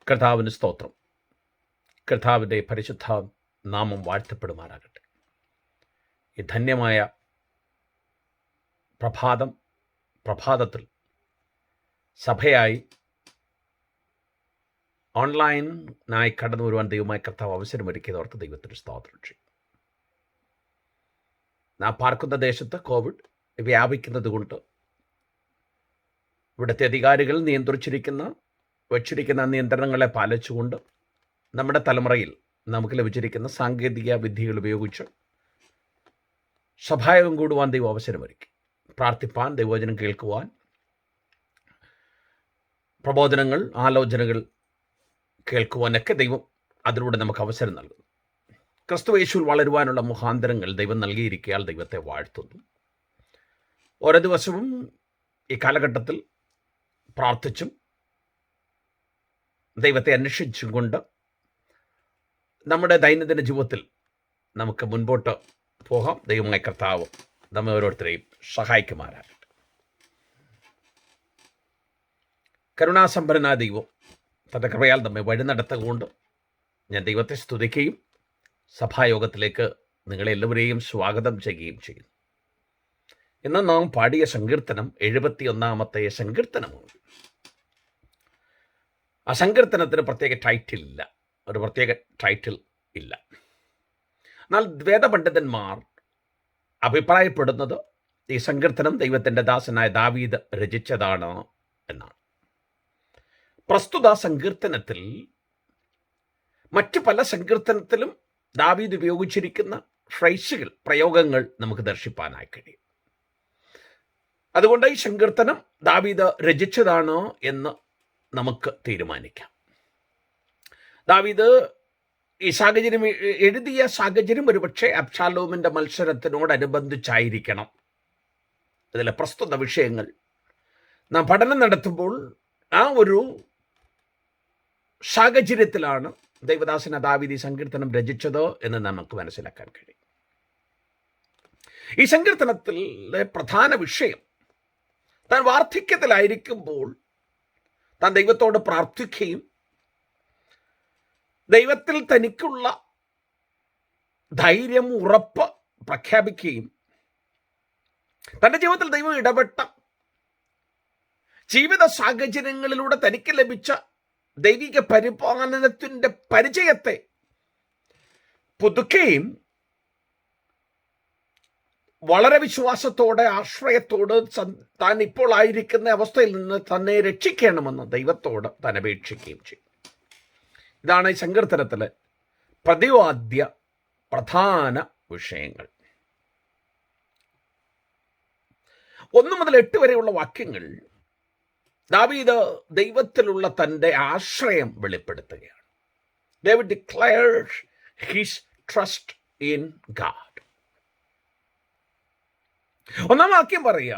കർത്താവിന് സ്തോത്രം. കർത്താവിൻ്റെ പരിശുദ്ധ നാമം വാഴ്ത്തപ്പെടുമാറാകട്ടെ. ഈ ധന്യമായ പ്രഭാതത്തിൽ സഭയായി ഓൺലൈനായി കടന്നു വരുവാൻ ദൈവമായ കർത്താവ് അവസരമൊരുക്കിയതോർത്ത് ദൈവത്തിന് സ്തോത്രം ചെയ്യും. നാം പാർക്കുന്ന ദേശത്ത് കോവിഡ് വ്യാപിക്കുന്നത് കൊണ്ട് ഇവിടുത്തെ അധികാരികൾ വച്ചിരിക്കുന്ന നിയന്ത്രണങ്ങളെ പാലിച്ചുകൊണ്ട് നമ്മുടെ തലമുറയിൽ നമുക്ക് ലഭിച്ചിരിക്കുന്ന സാങ്കേതിക വിദ്യകൾ ഉപയോഗിച്ച് സഭായോഗം കൂടുവാൻ ദൈവം അവസരമൊരുക്കി. പ്രാർത്ഥിപ്പാൻ, ദൈവവചനം കേൾക്കുവാൻ, പ്രബോധനങ്ങൾ, ആലോചനകൾ കേൾക്കുവാനൊക്കെ ദൈവം അതിലൂടെ നമുക്ക് അവസരം നൽകുന്നു. ക്രിസ്തുയേശുവിൽ വളരുവാനുള്ള മുഖാന്തരങ്ങൾ ദൈവം നൽകിയിരിക്കയാൽ ദൈവത്തെ വാഴ്ത്തുന്നു. ഓരോ ദിവസവും ഈ കാലഘട്ടത്തിൽ പ്രാർത്ഥിച്ചും ദൈവത്തെ അന്വേഷിച്ചും കൊണ്ട് നമ്മുടെ ദൈനംദിന ജീവിതത്തിൽ നമുക്ക് മുൻപോട്ട് പോകാം. ദൈവമായ കർത്താവ് നമ്മെ ഓരോരുത്തരെയും സഹായിക്കുമാറാകട്ടെ. കരുണാസമ്പന്നനായ ദൈവം തൻ്റെ കൃപയാൽ നമ്മെ വഴി നടത്തുകൊണ്ട് ഞാൻ ദൈവത്തെ സ്തുതിക്കുകയും സഭായോഗത്തിലേക്ക് നിങ്ങളെല്ലാവരെയും സ്വാഗതം ചെയ്യുകയും ചെയ്യുന്നു. ഇന്ന് നാം പാടിയ സങ്കീർത്തനം 71-ാമത്തെ സങ്കീർത്തനമാണ്. ആ സങ്കീർത്തനത്തിന് പ്രത്യേക ടൈറ്റിൽ ഇല്ല. എന്നാൽ വേദപണ്ഡിതന്മാർ അഭിപ്രായപ്പെടുന്നത് ഈ സങ്കീർത്തനം ദൈവത്തിൻ്റെ ദാസനായ ദാവീദ് രചിച്ചതാണ് എന്നാണ്. പ്രസ്തുത സങ്കീർത്തനത്തിൽ മറ്റു പല സങ്കീർത്തനത്തിലും ദാവീദ് ഉപയോഗിച്ചിരിക്കുന്ന പ്രയോഗങ്ങൾ നമുക്ക് ദർശിപ്പാനായി കഴിയും. അതുകൊണ്ട് ഈ സങ്കീർത്തനം ദാവീദ് രചിച്ചതാണ് എന്ന് നമുക്ക് തീരുമാനിക്കാം. ദാവീദ് ഈ സാഹചര്യം എഴുതിയ സാഹചര്യം ഒരുപക്ഷെ അബ്ശാലോമിൻ്റെ മത്സരത്തിനോടനുബന്ധിച്ചായിരിക്കണം. ഇതിലെ പ്രസ്തുത വിഷയങ്ങൾ നാം പഠനം നടത്തുമ്പോൾ ആ ഒരു സാഹചര്യത്തിലാണ് ദൈവദാസന ദാവീദ് ഈ സങ്കീർത്തനം രചിച്ചത് എന്ന് നമുക്ക് മനസ്സിലാക്കാൻ കഴിയും. ഈ സങ്കീർത്തനത്തിലെ പ്രധാന വിഷയം താൻ വാർദ്ധക്യത്തിലായിരിക്കുമ്പോൾ താൻ ദൈവത്തോട് പ്രാർത്ഥിക്കുകയും ദൈവത്തിൽ തനിക്കുള്ള ധൈര്യം, ഉറപ്പ് പ്രഖ്യാപിക്കുകയും തൻ്റെ ജീവിതത്തിൽ ദൈവം ഇടപെട്ട ജീവിത സാഹചര്യങ്ങളിലൂടെ തനിക്ക് ലഭിച്ച ദൈവിക പരിപാലനത്തിൻ്റെ പരിചയത്തെ പുതുക്കുകയും വളരെ വിശ്വാസത്തോടെ, ആശ്രയത്തോട് താൻ ഇപ്പോൾ ആയിരിക്കുന്ന അവസ്ഥയിൽ നിന്ന് തന്നെ രക്ഷിക്കണമെന്ന് ദൈവത്തോട് താൻ അപേക്ഷിക്കുകയും ചെയ്യും. ഇതാണ് ഈ സങ്കീർത്തനത്തിലെ പ്രതിവാദ്യ പ്രധാന വിഷയങ്ങൾ. 1 മുതൽ 8 വരെയുള്ള വാക്യങ്ങൾ ദാവീദ് ദൈവത്തിലുള്ള തൻ്റെ ആശ്രയം വെളിപ്പെടുത്തുകയാണ്. David declares his trust in God. 1-ാം വാക്യം പറയുക,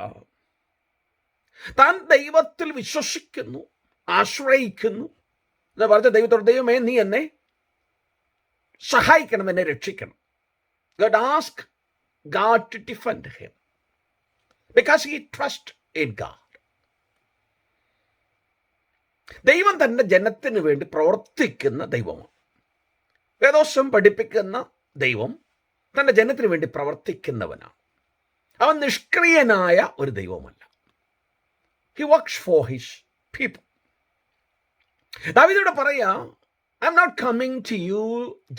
താൻ ദൈവത്തിൽ വിശ്വസിക്കുന്നു, ആശ്രയിക്കുന്നു എന്ന് പറഞ്ഞ ദൈവത്തോട്, ദൈവമേ നീ എന്നെ സഹായിക്കണം, എന്നെ രക്ഷിക്കണം. God asked God to defend him because he trusted in God. ദൈവം തൻ്റെ ജനത്തിന് വേണ്ടി പ്രവർത്തിക്കുന്ന ദൈവമാണ്. വേദോസം പഠിപ്പിക്കുന്ന ദൈവം തൻ്റെ ജനത്തിന് വേണ്ടി പ്രവർത്തിക്കുന്നവനാണ്. അവൻ നിഷ്ക്രിയനായ ഒരു ദൈവമല്ല. He works for his people. ദാവീദോട് പറയാ, I'm not coming to you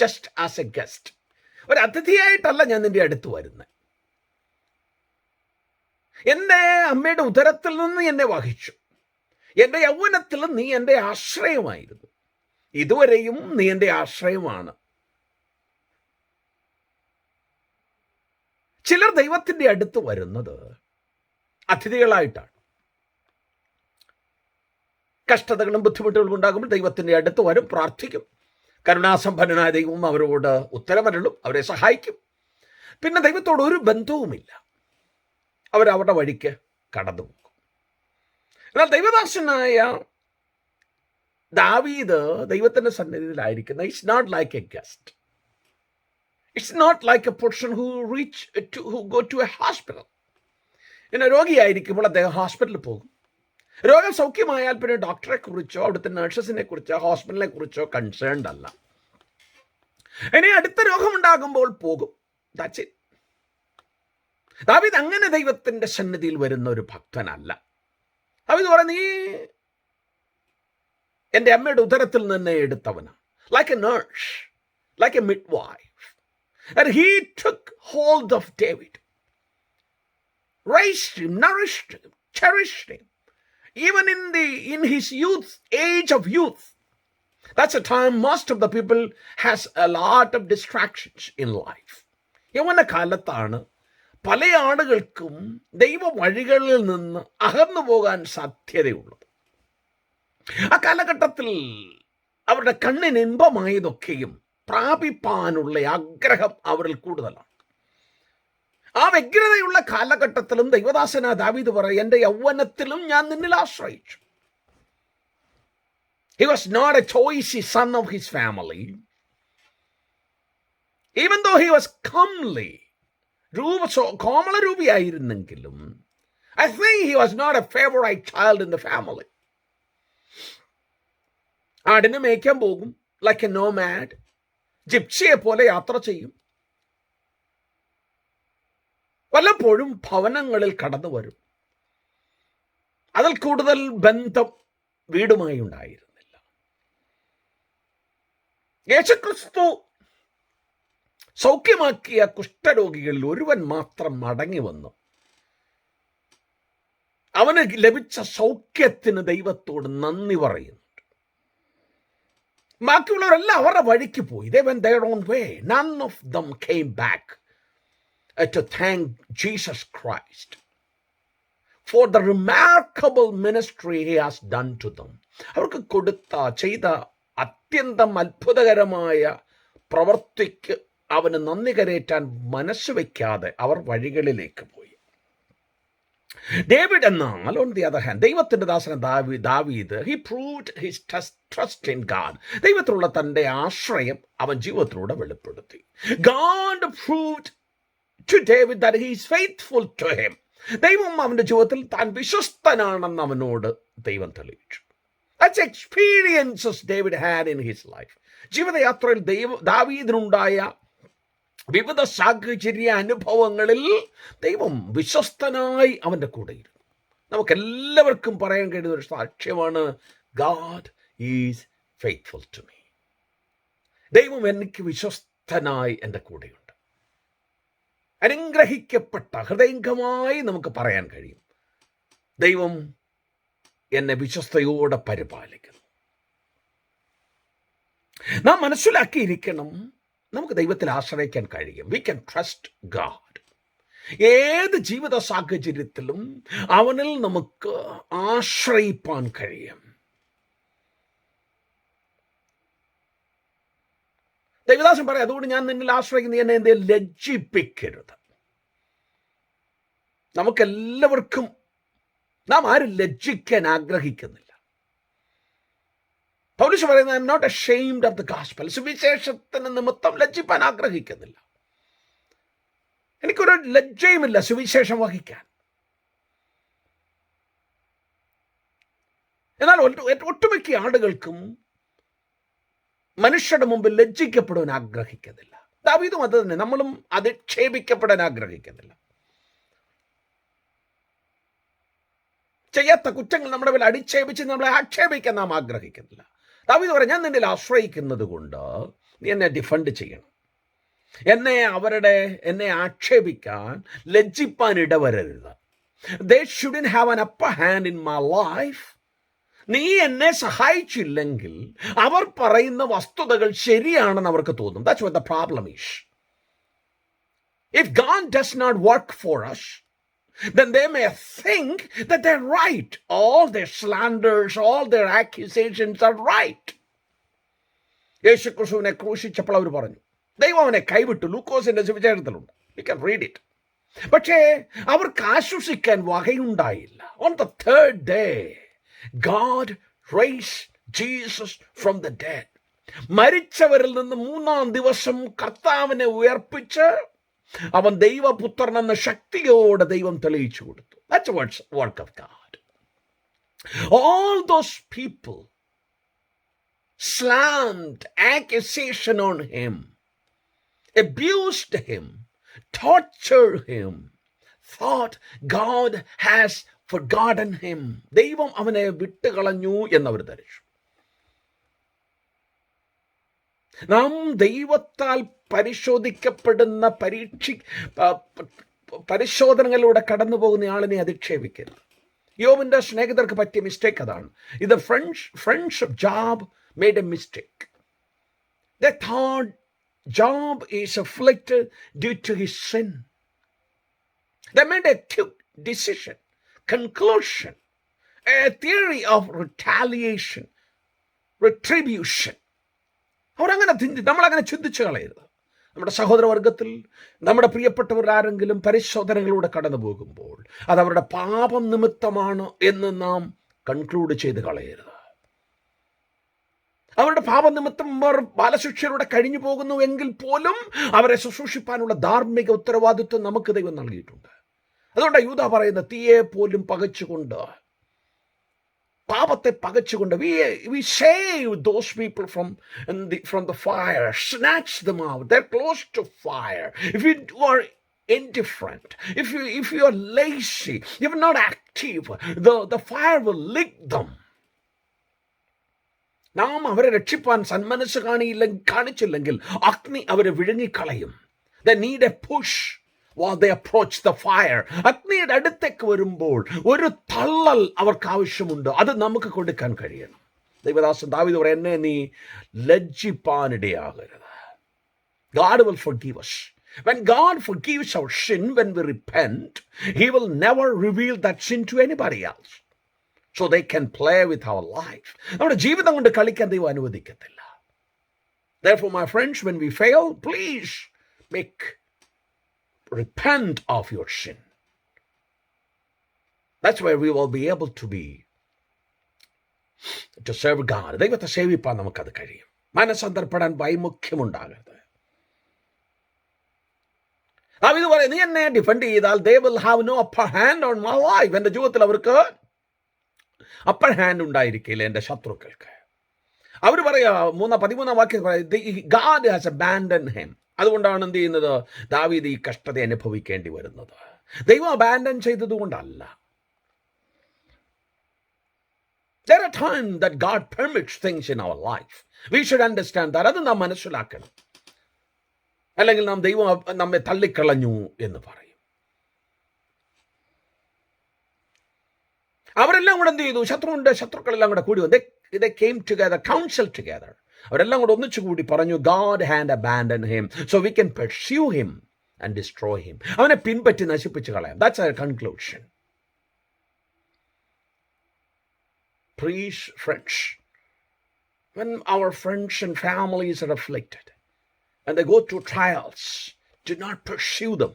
just as a guest. ഒരു അതിഥിയായിട്ടല്ല ഞാൻ നിന്റെ അടുത്ത് വരുന്നത്. എൻ്റെ അമ്മയുടെ ഉദരത്തിൽ നിന്ന് എന്നെ വഹിച്ചു. എൻ്റെ യൗവനത്തിൽ നീ എൻ്റെ ആശ്രയമായിരുന്നു. ഇതുവരെയും നീ എൻ്റെ ആശ്രയമാണ്. ചിലർ ദൈവത്തിൻ്റെ അടുത്ത് വരുന്നത് അതിഥികളായിട്ടാണ്. കഷ്ടതകളും ബുദ്ധിമുട്ടുകളും ഉണ്ടാകുമ്പോൾ ദൈവത്തിൻ്റെ അടുത്ത് വരും, പ്രാർത്ഥിക്കും. കരുണാസമ്പന്നനായ ദൈവം അവരോട് ഉത്തരമരുളും, അവരെ സഹായിക്കും. പിന്നെ ദൈവത്തോട് ഒരു ബന്ധവുമില്ല, അവരവരുടെ വഴിക്ക് കടന്നു പോകും. എന്നാൽ ദൈവദാസനായ ദാവീദ് ദൈവത്തിൻ്റെ സന്നിധിയിലായിരിക്കുന്ന it's not like a guest. It's not like a person who go to a hospital. പിന്നെ രോഗിയായിരിക്കുമ്പോൾ അദ്ദേഹം ഹോസ്പിറ്റലിൽ പോകും. രോഗം സൗഖ്യമായാൽ പിന്നെ ഡോക്ടറെ കുറിച്ചോ അവിടുത്തെ നഴ്സസിനെ കുറിച്ചോ ഹോസ്പിറ്റലിനെ കുറിച്ചോ കൺസേൺഡ് അല്ല. ഇനി അടുത്ത രോഗമുണ്ടാകുമ്പോൾ പോകും. That's it. ദാവീദ് അങ്ങനെ ദൈവത്തിന്റെ സന്നിധിയിൽ വരുന്ന ഒരു ഭക്തനല്ല. ദാവീദ് പറയുന്നത്, നീ എൻ്റെ അമ്മയുടെ ഉദരത്തിൽ നിന്ന് എടുത്തവനാണ്. Like a nurse, like a midwife. And he took hold of David, raised him, nourished him, cherished him, even in his youth, age of youth. That's a time most of the people has a lot of distractions in life. യൗവന കാലത്താണ് പല ആളുകൾക്കും ദൈവ വഴികളിൽ നിന്ന് അകന്നു പോകാൻ സാധ്യതയുള്ളത്. ആ കാലഘട്ടത്തിൽ അവരുടെ കണ്ണിന് ഇമ്പമായതൊക്കെയും പ്രാപിപ്പാനുള്ള ആഗ്രഹം അവരിൽ കൂടുതലാണ്. ആ വ്യഗ്രതയുള്ള കാലഘട്ടത്തിലും ദൈവദാസനായ ദാവീദ് പറയും, എൻ്റെ യൗവനത്തിലും ഞാൻ നിന്നിൽ ആശ്രയിച്ചു. He was not a choicy son of his family. Even though he was comely, കോമളരൂപിയായിരുന്നെങ്കിലും I think he was not a favorite child in the family. ആടിനെ മേയ്ക്കാൻ പോകും, like a nomad. ജിപ്സിയെ പോലെ യാത്ര ചെയ്യും. വല്ലപ്പോഴും ഭവനങ്ങളിൽ കടന്നു വരും. അതിൽ കൂടുതൽ ബന്ധം വീടുമായി ഉണ്ടായിരുന്നില്ല. യേശുക്രിസ്തു സൗഖ്യമാക്കിയ കുഷ്ഠരോഗികളിൽ ഒരുവൻ മാത്രം മടങ്ങി വന്നു. അവന് ലഭിച്ച സൗഖ്യത്തിന് ദൈവത്തോട് നന്ദി പറയുന്നു. ബാക്കിയുള്ളവരെല്ലാം അവരുടെ വഴിക്ക് പോയി. They went their own way. None of them came back to thank Jesus Christ for the remarkable ministry he has done to them. അവർക്ക് ചെയ്ത അത്യന്തം അത്ഭുതകരമായ പ്രവൃത്തിക്ക് അവന് നന്ദി കരേറ്റാൻ മനസ്സ് വയ്ക്കാതെ അവർ വഴികളിലേക്ക് പോയി. ഡേവിഡ് എന്നാൽ on the other hand, ദൈവത്തിന്റെ ദാസൻ ദാവീദ്, he proved his trust in God. ദൈവത്തിലുള്ള തന്റെ ആശ്രയം അവൻ ജീവിതത്തിലൂടെ വെളിപ്പെടുത്തി. God proved to David that he is faithful to him. ദൈവം അവന്റെ ജീവിതത്തിൽ താൻ വിശ്വസ്തനാണെന്ന് അവനോട് ദൈവം തെളിയിച്ചു. That's experiences David had in his life. ജീവിതയാത്രയിൽ ദാവീദിനുണ്ടായ വിവിധ സാഹചര്യ അനുഭവങ്ങളിൽ ദൈവം വിശ്വസ്തനായി അവൻ്റെ കൂടെയിരുന്നു. നമുക്കെല്ലാവർക്കും പറയാൻ കഴിയുന്ന ഒരു സാക്ഷ്യമാണ്, God is faithful to me. ദൈവം എനിക്ക് വിശ്വസ്തനായി എൻ്റെ കൂടെയുണ്ട്. അനുഗ്രഹിക്കപ്പെട്ട ഹൃദയംഗമായി നമുക്ക് പറയാൻ കഴിയും, ദൈവം എന്നെ വിശ്വസ്തയോടെ പരിപാലിക്കുന്നു. നാം മനസ്സിലാക്കിയിരിക്കണം, നമുക്ക് ദൈവത്തിൽ ആശ്രയിക്കാൻ കഴിയും. We can trust God. ഏത് ജീവിത സാഹചര്യത്തിലും അവനിൽ നമുക്ക് ആശ്രയിപ്പാൻ കഴിയും. ദൈവദാസൻ പറയാം, അതുകൊണ്ട് ഞാൻ നിന്നിൽ ആശ്രയിക്കുന്ന, എന്നെ എന്തെങ്കിലും ലജ്ജിപ്പിക്കരുത്. നമുക്കെല്ലാവർക്കും നാം ആരും ലജ്ജിക്കാൻ ആഗ്രഹിക്കുന്നില്ല. പൗലോസ് പറയുന്നത്, I'm not ashamed of the gospel. സുവിശേഷത്തിന് നിമിത്തം ലജ്ജിപ്പാൻ ആഗ്രഹിക്കുന്നില്ല. എനിക്കൊരു ലജ്ജയുമില്ല സുവിശേഷം വഹിക്കാൻ. എന്നാൽ ഒട്ടുമിക്ക ആളുകൾക്കും മനുഷ്യരുടെ മുമ്പിൽ ലജ്ജിക്കപ്പെടാൻ ആഗ്രഹിക്കുന്നില്ല. ദാവീദും അത് തന്നെ. നമ്മളും അധിക്ഷേപിക്കപ്പെടാൻ ആഗ്രഹിക്കുന്നില്ല. ചെയ്യാത്ത കുറ്റങ്ങൾ നമ്മുടെ മേൽ അടിച്ചേപിച്ച് നമ്മളെ ആക്ഷേപിക്കാൻ നാം ആഗ്രഹിക്കുന്നില്ല. ദാവീദ് പറയും, ഞാൻ നിന്നിൽ ആശ്രയിക്കുന്നത് കൊണ്ട് നീ എന്നെ ഡിഫെൻഡ് ചെയ്യണം. എന്നെ ആക്ഷേപിക്കാൻ, ലജ്ജിപ്പാൻ ഇടവരരുത്. They shouldn't have an upper hand in my life. നീ എന്നെ സഹായിച്ചില്ലെങ്കിൽ അവർ പറയുന്ന വസ്തുതകൾ ശരിയാണെന്ന് അവർക്ക് തോന്നും. That's what the problem is. If God does not work for us, then they may think that they're right. All their slanders, all their accusations are right. യേശുക്രിസ്തുവിനെ ക്രൂശിച്ചപ്പോൾ അവർ പറഞ്ഞു, ദൈവം അവനെ കൈവിട്ടു. ലൂക്കോസിന്റെ സുവിശേഷത്തിലുണ്ട്. You can read it. പക്ഷേ അവർക്ക് ആശ്വസിക്കാൻ വകയുണ്ടായില്ല. On the third day, God raised Jesus from the dead. മരിച്ചവരിൽ നിന്ന് മൂന്നാം ദിവസം കർത്താവിനെ ഉയർപ്പിച്ച് അവൻ ദൈവപുത്രൻ എന്ന ശക്തിയോടെ ദൈവം തെളിയിച്ചു കൊടുത്തു. That's the work of God. All those people slammed accusation on him, abused him, tortured him, thought God has forgotten him. ദൈവം അവനെ വിട്ടുകളഞ്ഞു എന്നവർ ധരിച്ചു. നാം ദൈവത്താൽ പരിശോധിക്കപ്പെടുന്ന പരിശോധനകളിലൂടെ കടന്നു പോകുന്ന ആളിനെ അധിക്ഷേപിക്കരുത്. യോബിന്റെ സ്നേഹിതർക്ക് പറ്റിയ മിസ്റ്റേക്ക് അതാണ്. ഇത് friends of job made a mistake. They thought Job is afflicted due to his sin. They made a quick decision, conclusion, a theory of retaliation, retribution. അവരങ്ങനെ നമ്മളങ്ങനെ ചിന്തിച്ചു കളയരുത്. നമ്മുടെ സഹോദരവർഗത്തിൽ നമ്മുടെ പ്രിയപ്പെട്ടവർ ആരെങ്കിലും പരിശോധനകളിലൂടെ കടന്നു പോകുമ്പോൾ അത് അവരുടെ പാപം നിമിത്തമാണ് എന്ന് നാം കൺക്ലൂഡ് ചെയ്ത് കളയരുത്. അവരുടെ പാപനിമിത്തം അവർ ബാലശിക്ഷയിലൂടെ കഴിഞ്ഞു പോകുന്നുവെങ്കിൽ പോലും അവരെ ശുശ്രൂഷിപ്പാനുള്ള ധാർമ്മിക ഉത്തരവാദിത്വം നമുക്ക് ദൈവം നൽകിയിട്ടുണ്ട്. അതുകൊണ്ടാണ് യൂദാ പറയുന്ന തീയെ പോലും പകച്ചുകൊണ്ട്, പാപത്തെ പകച്ചുകൊണ്ട്, we save those people from the fire, snatch them out. They're close to fire. If you are indifferent, if you are lazy, if you're not active, the fire will lick them. നാം അവരെ രക്ഷിപ്പാൻ സന്മനസ് കാണിച്ചില്ലെങ്കിൽ അഗ്നി അവരെ വിഴുങ്ങിക്കളയും. They need a push while they approach the fire. അഗ്നിയുടെ അടുത്തേക്ക് വരുമ്പോൾ ഒരു തള്ളൽ അവർക്ക് ആവശ്യമുണ്ട്. അത് നമുക്ക് കൊടുക്കാൻ കഴിയണം. ദൈവദാസൻ ദാവീദ് പറയും, എന്നെ നീ ലജ്ജിപ്പാനിടയാകരുത്. God will forgive us. When God forgives our sin, when we repent, He will never reveal that sin to anybody else. So they can play with our life. നമ്മുടെ ജീവിതം കൊണ്ട് കളിക്കാൻ ദൈവം അനുവദിക്കത്തില്ല. Therefore, my friends, when we fail, please repent of your sin. That's where we will be able to serve God. ദൈവത്തെ സേവിപ്പാൻ നമുക്കത് കഴിയും. മനസ്സന്തരപ്പെടാൻ വൈമുഖ്യമുണ്ടാകരുത്. ദാവീദ് പറയും, നീ എന്നെ ഡിഫെൻഡ് ചെയ്താൽ they will have no upper hand on my life. എൻ്റെ ജീവിതത്തിൽ അവർക്ക് അപ്പർ ഹാൻഡ് ഉണ്ടായിരിക്കില്ല എൻ്റെ ശത്രുക്കൾക്ക്. അവർ പറയാ 13 വാക്യം, God has abandoned him. അതുകൊണ്ടാണ് എന്ത് ചെയ്യുന്നത്, ദാവീദ് ഈ കഷ്ടത അനുഭവിക്കേണ്ടി വരുന്നത്. ദൈവം അബാൻഡൻ ചെയ്തത് കൊണ്ടല്ല. There are times that God permits things in our life. We should understand that. അത് നാം മനസ്സിലാക്കണം. അല്ലെങ്കിൽ നാം ദൈവം നമ്മെ തള്ളിക്കളഞ്ഞു എന്ന് പറയും. അവരെല്ലാം കൂടെ എന്ത് ചെയ്തു, ശത്രുക്കളെല്ലാം കൂടെ കൂടി വന്നു. They came together, counseled together. അവരെല്ലാം കൂടെ ഒന്നിച്ചു കൂടി പറഞ്ഞു, God had abandoned him, so we can pursue him and destroy him. അവനെ പിൻപറ്റി നശിപ്പിച്ചു കളയാം. That's our conclusion. Please, friends, when our friends and families are afflicted and they go through trials, do not pursue them.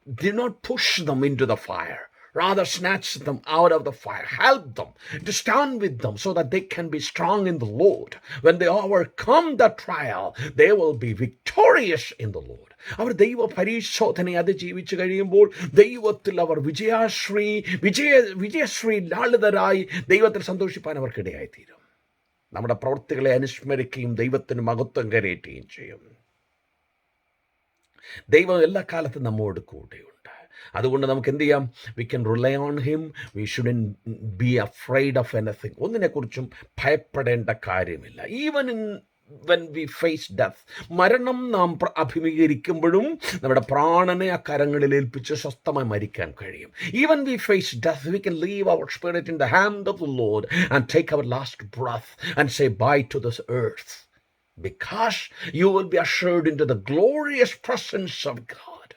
Do not push them into the fire. Rather, snatch them out of the fire. Help them to stand with them so that they can be strong in the Lord. When they overcome the trial, they will be victorious in the Lord. അവർ ദൈവ പരിശോധന അതിജീവിച്ചു കഴിയുമ്പോൾ ദൈവത്തിൽ അവർ വിജയശ്രീ ലാളിതരായി ദൈവത്തിൽ സന്തോഷിപ്പാൻ അവർക്കിടയായിത്തീരും. നമ്മുടെ പ്രവൃത്തികളെ അനുസ്മരിക്കുകയും ദൈവത്തിന് മഹത്വം കരയറ്റുകയും ചെയ്യും. ദൈവം എല്ലാ കാലത്തും നമ്മോട് കൂടെയുണ്ട്. അതുകൊണ്ട് നമുക്ക് എന്ത് ചെയ്യാം, we can rely on him. We shouldn't be afraid of anything. ഒന്നിനെക്കുറിച്ചും ഭയപ്പെടേണ്ട കാര്യമില്ല. Even when we face death, മരണം നാം അഭിമുഖീകരിക്കുമ്പോഴും നമ്മുടെ പ്രാണനെ ആ കരങ്ങളിൽ ഏൽപ്പിച്ച് സ്വസ്ഥമായി മരിക്കാൻ കഴിയും. Even we face death, we can leave our spirit in the hand of the Lord and take our last breath and say bye to this earth, because you will be ushered into the glorious presence of God.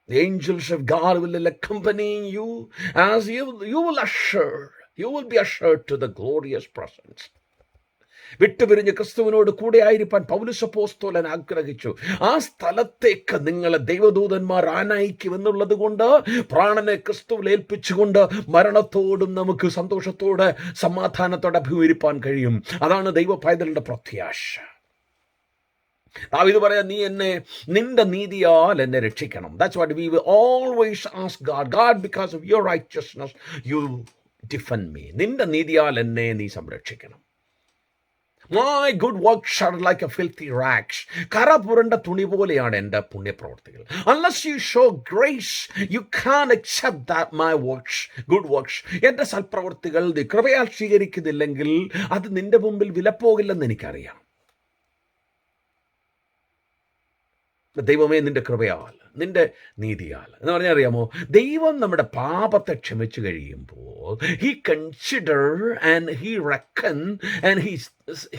The angels of God will accompany you as you will be ushered to the glorious presence. വിട്ടുപിരിഞ്ഞ് ക്രിസ്തുവിനോട് കൂടെ ആയിരിക്കാൻ പൗലോസ് അപ്പോസ്തലൻ ആഗ്രഹിച്ചു. ആ സ്ഥലത്തേക്ക് നിങ്ങളെ ദൈവദൂതന്മാർ ആനയിക്കുമെന്നുള്ളത് കൊണ്ട് പ്രാണനെ ക്രിസ്തുവിൽ ഏൽപ്പിച്ചുകൊണ്ട് മരണത്തോടും നമുക്ക് സന്തോഷത്തോടെ സമാധാനത്തോടെ അഭിമുഖീകരിപ്പാൻ കഴിയും. അതാണ് ദൈവ പൈതലിന്റെ പ്രത്യാശ. ദാവീദ് പറയാ, നീ എന്നെ നിന്റെ നീതിയാൽ എന്നെ രക്ഷിക്കണം. That's what we will always ask God. God, because of your righteousness, you defend me. നിന്റെ നീതിയാൽ എന്നെ നീ സംരക്ഷിക്കണം. My good works are like a filthy rags. കറ പുരണ്ട തുണി പോലെയാണ് എൻ്റെ പുണ്യപ്രവർത്തികൾ. Unless you show grace, you can't accept that my works, good works. എൻ്റെ സൽപ്രവർത്തികൾ നീ കൃപയാൽ സ്വീകരിക്കുന്നില്ലെങ്കിൽ അത് നിന്റെ മുമ്പിൽ വിലപ്പോകില്ലെന്ന് എനിക്കറിയാം. ദൈവമേ, നിന്റെ കൃപയാൽ, നിന്റെ നീതിയാൽ എന്ന് പറഞ്ഞാൽ അറിയാമോ, ദൈവം നമ്മുടെ പാപത്തെ ക്ഷമിച്ചു കഴിയുമ്പോൾ he consider and he reckon and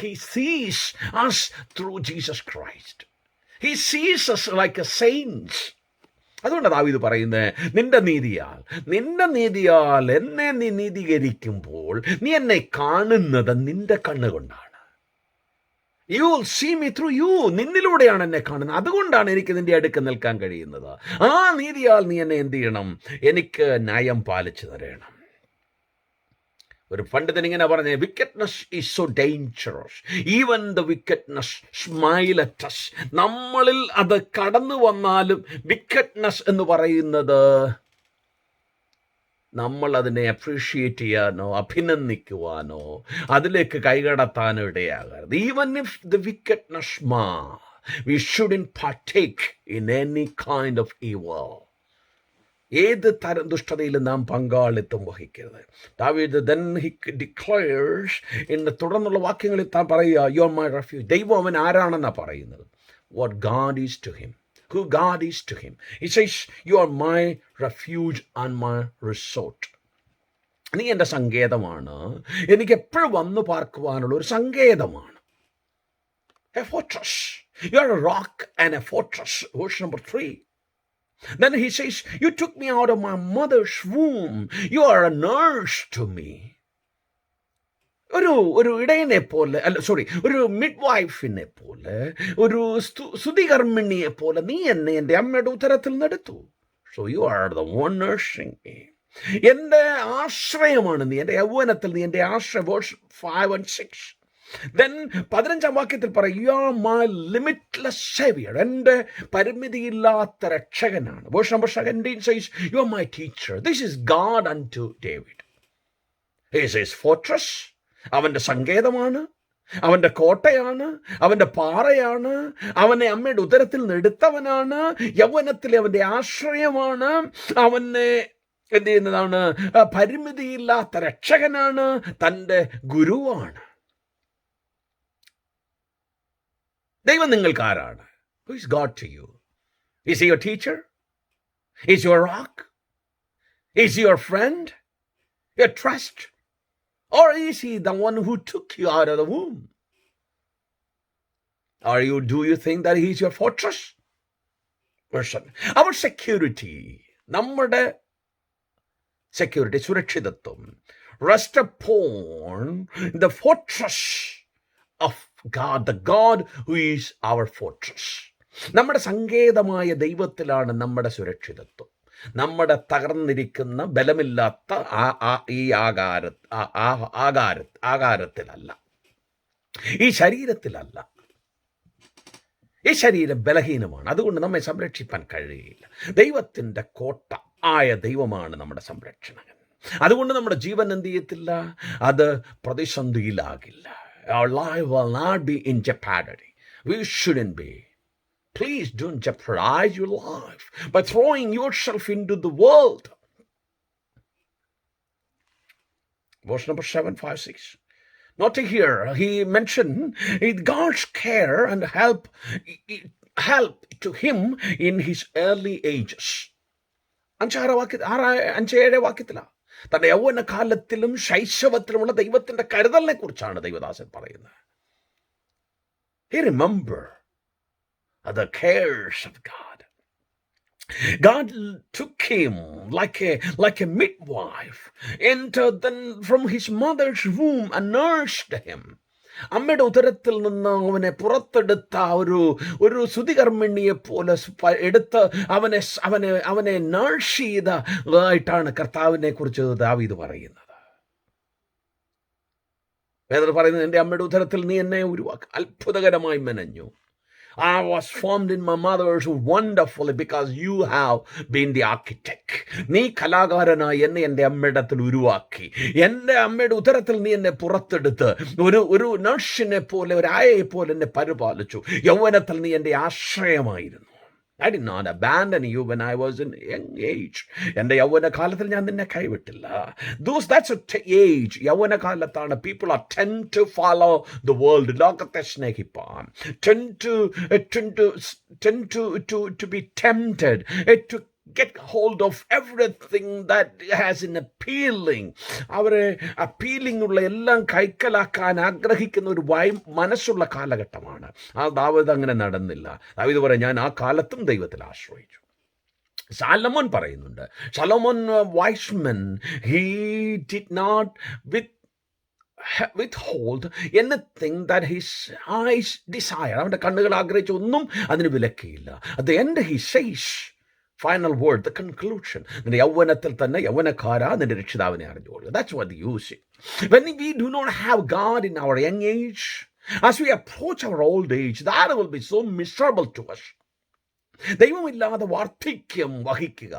he sees us through Jesus Christ. He sees us like a saints. അതുകൊണ്ട് ദാവീദ് പറയുന്നത്, നിന്റെ നീതിയാൽ എന്നെ നീ നീതീകരിക്കുമ്പോൾ നീ എന്നെ കാണുന്നത് നിന്റെ കണ്ണുകൊണ്ടാണ്. You will see me through you. നിന്നിലൂടെയാണ് എന്നെ കാണുന്നത്. അതുകൊണ്ടാണ് എനിക്ക് നിന്റെ അടുക്ക് നിൽക്കാൻ കഴിയുന്നത്. ആ നീതിയാൽ നീ എന്നെ എന്ത് ചെയ്യണം? എനിക്ക് ന്യായം പാലിച്ചു തരണം. ഒരു പണ്ഡിതൻ ഇങ്ങനെ പറഞ്ഞ, wickedness is so dangerous, even the wickedness smile at us. നമ്മളിൽ അത് കടന്നു വന്നാലും വിക്കറ്റ്നസ് എന്ന് പറയുന്നത് നമ്മൾ അതിനെ അപ്രീഷിയേറ്റ് ചെയ്യാനോ അഭിനന്ദിക്കുവാനോ അതിലേക്ക് കൈകടത്താനോ ഇടയാകരുത്. Even if the wickedness we shouldn't partake in any kind of evil. ഏത് തരം ദുഷ്ടതയിലും നാം പങ്കാളിത്തം വഹിക്കരുത്. ദാവീദ് then he declares, തുടർന്നുള്ള വാക്യങ്ങളിൽ താൻ പറയുക, you are my refuge. ദൈവം അവൻ ആരാണെന്നാണ് പറയുന്നത്. What God is to him. Who God is to him. He says, you are my refuge and my resort. നീ എൻ്റെ സങ്കേതമാണ്, എനിക്ക് എപ്പോഴും വന്നു പാർക്കുവാനുള്ള ഒരു സങ്കേതമാണ്. A fortress. You are a rock and a fortress. Verse number 3. Then he says, you took me out of my mother's womb. You are a nurse to me. ഒരു ഇടയനെ പോലെ, ഒരു mid വൈഫിനെ പോലെ, ഒരു സ്തുതികർമ്മിണിയെ പോലെ നീ എന്നെ എൻ്റെ അമ്മയുടെ ഉദരത്തിൽ നിന്നെടുത്തു. So you are the one nursing me. എൻ്റെ ആശ്രയമാണ് നീ, എൻ്റെ യൗവനത്തിൽ നീ എൻ്റെ ആശ്രയം. Verse 5 and 6. Then 15-ാം വാക്യത്തിൽ പറയും, you are my limitless saviour. എൻ്റെ പരിമിതിയില്ലാത്ത രക്ഷകനാണ്. Verse number 17 says, you are my teacher. This is God unto David. He is his fortress. അവൻ്റെ സങ്കേതമാണ്, അവൻ്റെ കോട്ടയാണ്, അവൻ്റെ പാറയാണ്, അവനെ അമ്മയുടെ ഉദരത്തിൽ നിന്ന് എടുത്തവനാണ്, യൗവനത്തിലെ അവൻ്റെ ആശ്രയമാണ്, അവനെ എന്ത് ചെയ്യുന്നതാണ്, പരിമിതിയില്ലാത്ത രക്ഷകനാണ്, തൻ്റെ ഗുരുവാണ്. ദൈവം നിങ്ങൾക്ക് ആരാണ്? Who is God to you? Is he your teacher? Is your rock? Is he your friend? Your trust? Or is he the one who took you out of the womb? Do you think that he is your fortress? Person. Our security, നമ്മുടെ security, സുരക്ഷിതത്വം, rest upon the fortress of God, the God who is our fortress. നമ്മുടെ സങ്കേതമായ ദൈവത്തിലാണ് നമ്മുടെ സുരക്ഷിതത്വം. നമ്മുടെ തകർന്നിരിക്കുന്ന ബലമില്ലാത്ത ഈ ആകാരത്തിലല്ല, ഈ ശരീരത്തിലല്ല. ഈ ശരീരം ബലഹീനമാണ്, അതുകൊണ്ട് നമ്മെ സംരക്ഷിക്കാൻ കഴിയില്ല. ദൈവത്തിൻ്റെ കോട്ട ആയ ദൈവമാണ് നമ്മുടെ സംരക്ഷണകൻ. അതുകൊണ്ട് നമ്മുടെ ജീവൻ എന്ത് ചെയ്യത്തില്ല, അത് പ്രതിസന്ധിയിലാകില്ല. Our life will not be in jeopardy. We shouldn't be. Please don't jeopardize your life by throwing yourself into the world. Verse number 7, 5, 6. Not here, he mentioned God's care and help to him in his early ages. 5-7 വാക്യത്തിലാണ് തന്റെ യൗവന കാലത്തിലും ശൈശവത്തിലുമുള്ള ദൈവത്തിന്റെ കരുതലിനെ കുറിച്ചാണ് ദൈവദാസൻ പറയുന്നത്. He remember the cares of God. God took him like a midwife, entered then from his mother's womb and nursed him. അമ്മയുടെ ഉദരത്തിൽ നിന്ന് അവനെ പുറത്തെടുത്ത ഒരു സുതികർമ്മിണിയെ പോലെ എടുത്ത് അവനെ നഴ്സ് ചെയ്തതായിട്ടാണ് കർത്താവിനെ കുറിച്ച് ദാവീദ് പറയുന്നത്. വേദന പറയുന്നത്, എൻ്റെ അമ്മയുടെ ഉദരത്തിൽ നീ എന്നെ അത്ഭുതകരമായി മെനഞ്ഞു. I was formed in my mother's wonderfully because you have been the architect. നീ കലാകാരനായി എന്നെ എൻ്റെ അമ്മയിടത്തിൽ ഉരുവാക്കി. എൻ്റെ അമ്മയുടെ ഉദരത്തിൽ നീ എന്നെ പുറത്തെടുത്ത് ഒരു നഴ്സിനെ പോലെ, ഒരു ആയയെ പോലെ എന്നെ പരിപാലിച്ചു. യൗവനത്തിൽ നീ എൻ്റെ ആശ്രയമായിരുന്നു. I did not abandon you when I was in young age. എൻ്റെ യൗവന കാലത്തിൽ ഞാൻ നിന്നെ കൈവിട്ടില്ല. That's a age. യൗവന കാലത്താണ് people are tend to follow the world. ലോകത്തെ സ്നേഹിപ്പാൻ, to be tempted, to get hold of everything that has an appealing. അവരെ appealing ഉള്ള എല്ലാം കൈക്കലാക്കാൻ ആഗ്രഹിക്കുന്ന ഒരു മനസ്സുള്ള കാലഘട്ടമാണ്. ദാവീദ് അങ്ങനെ നടന്നില്ല. ദാവീദ് പറയാം, ഞാൻ ആ കാലത്തും ദൈവത്തിൽ ആശ്രയിച്ചു. ശലോമോൻ പറയുന്നുണ്ട്, ശലോമോൻ Y's Men, he did not withhold anything that his eyes desire. അവൻ്റെ കണ്ണുകൾ ആഗ്രഹിച്ച ഒന്നും അതിന് വിലക്കിയില്ല. At the end he says, final word, the conclusion, നിന്റെ യൗവനത്തിൽ തന്നെ യൗവനക്കാരാ നിന്റെ രക്ഷിതാവിനെ അറിഞ്ഞുകൊള്ളുക. That's what you see. When we do not have God in our young age, as we approach our old age, that will be so miserable to us. ദൈവമില്ലാതെ വാർദ്ധക്യം വഹിക്കുക,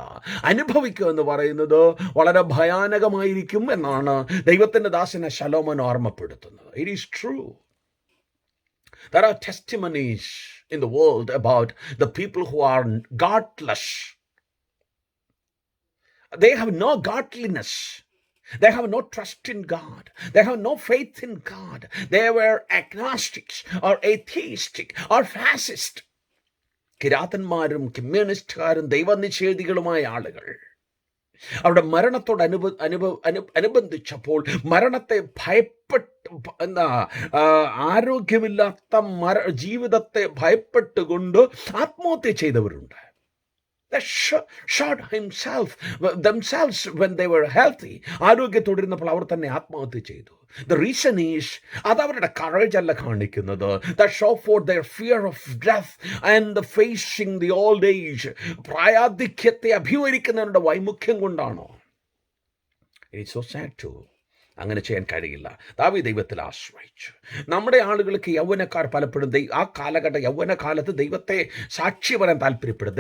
അനുഭവിക്കുക എന്ന് പറയുന്നത് വളരെ ഭയാനകമായിരിക്കും എന്നാണ് ദൈവത്തിൻ്റെ ദാസനെ ശലോമോൻ ഓർമ്മപ്പെടുത്തുന്നത്. It is true. There are testimonies in the world about the people who are godless. They have no godliness. They have no trust in God. They have no faith in God. They were agnostics or atheistic or fascist. കിരാതന്മാരും കമ്മ്യൂണിസ്റ്റുകാരും ദൈവനിഷേധികളുമായ ആളുകൾ അവരുടെ മരണത്തോട് അനുബന്ധിച്ചപ്പോൾ മരണത്തെ ആരോഗ്യമില്ലാത്ത ജീവിതത്തെ ഭയപ്പെട്ടുകൊണ്ട് ആത്മഹത്യ ചെയ്തവരുണ്ട്. They shot themselves when they were healthy. ആരോഗ്യത്തോടിരുന്നപ്പോൾ അവർ തന്നെ ആത്മഹത്യ ചെയ്തു. The reason is, അതവരുടെ കറേജ് അല്ല കാണിക്കുന്നത്. That show for their fear of death and the facing the old age. പ്രായാധിക്യത്തെ അഭിമുഖീകരിക്കുന്നവരുടെ വൈമുഖ്യം കൊണ്ടാണോ? It is so sad too. അങ്ങനെ ചെയ്യാൻ കഴിയില്ല. ദാവീദ് ദൈവത്തിൽ ആശ്രയിച്ചു. നമ്മുടെ ആളുകൾക്ക് യൗവനക്കാർ പലപ്പോഴും ആ കാലഘട്ട യൗവനകാലത്ത് ദൈവത്തെ സാക്ഷി പറയാൻ താല്പര്യപ്പെടും.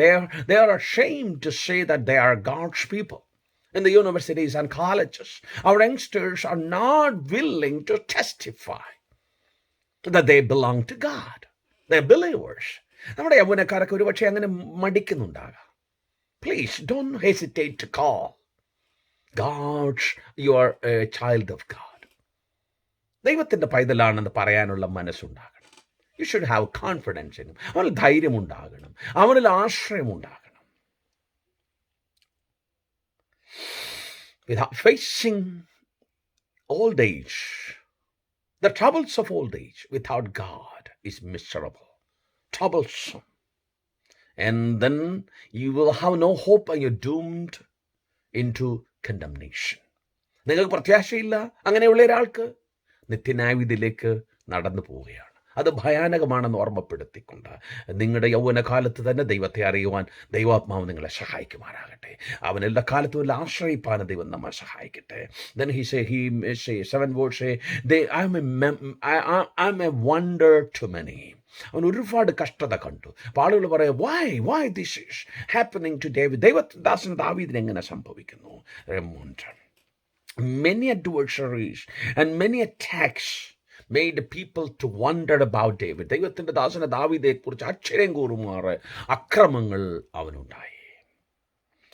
They are ashamed to say that they are God's people. In the universities and colleges, our youngsters are not willing to testify that they belong to God. They are believers. നമ്മുടെ യൗവനക്കാരൊക്കെ ഒരുപക്ഷെ അങ്ങനെ മടിക്കുന്നുണ്ടാകാം. Please don't hesitate to call God, you are a child of God. ദൈവത്തിൻ്റെ പൈതലാണെന്ന് പറയാനുള്ള മനസ്സുണ്ടാകണം. You should have confidence in him. അവനിൽ ധൈര്യമുണ്ടാകണം, അവനിൽ ആശ്രയമുണ്ടാകണം. Without facing old age, the troubles of old age without God is miserable, troublesome. And then you will have no hope and you're doomed into condemnation. നിങ്ങൾക്ക് പ്രത്യാശയില്ല. അങ്ങനെയുള്ള ഒരാൾക്ക് നിത്യന്യായവിധിയിലേക്ക് നടന്നു പോവുകയാണ്. അത് ഭയാനകമാണെന്ന് ഓർമ്മപ്പെടുത്തിക്കൊണ്ട് നിങ്ങളുടെ യൗവനകാലത്ത് തന്നെ ദൈവത്തെ അറിയുവാൻ ദൈവാത്മാവ് നിങ്ങളെ സഹായിക്കുമാറാകട്ടെ. അവൻ എല്ലാ കാലത്തും എല്ലാം ആശ്രയിപ്പാൻ ദൈവം നമ്മെ സഹായിക്കട്ടെ. Then he 7 words say, I'm a wonder to many. അവൻ ഒരുപാട് കഷ്ടത കണ്ടു. അപ്പോൾ ആളുകൾ പറയാം, why this is happening to David? ദൈവദാസൻ ദാവീദിന് എങ്ങനെ സംഭവിക്കുന്നു? Many adversaries and many attacks made people to wonder about David. ദൈവത്തിൻ്റെ ദാസന ദാവീദിനെക്കുറിച്ച് ആശ്ചര്യം കൂറുമാറ് അക്രമങ്ങൾ അവനുണ്ടായി.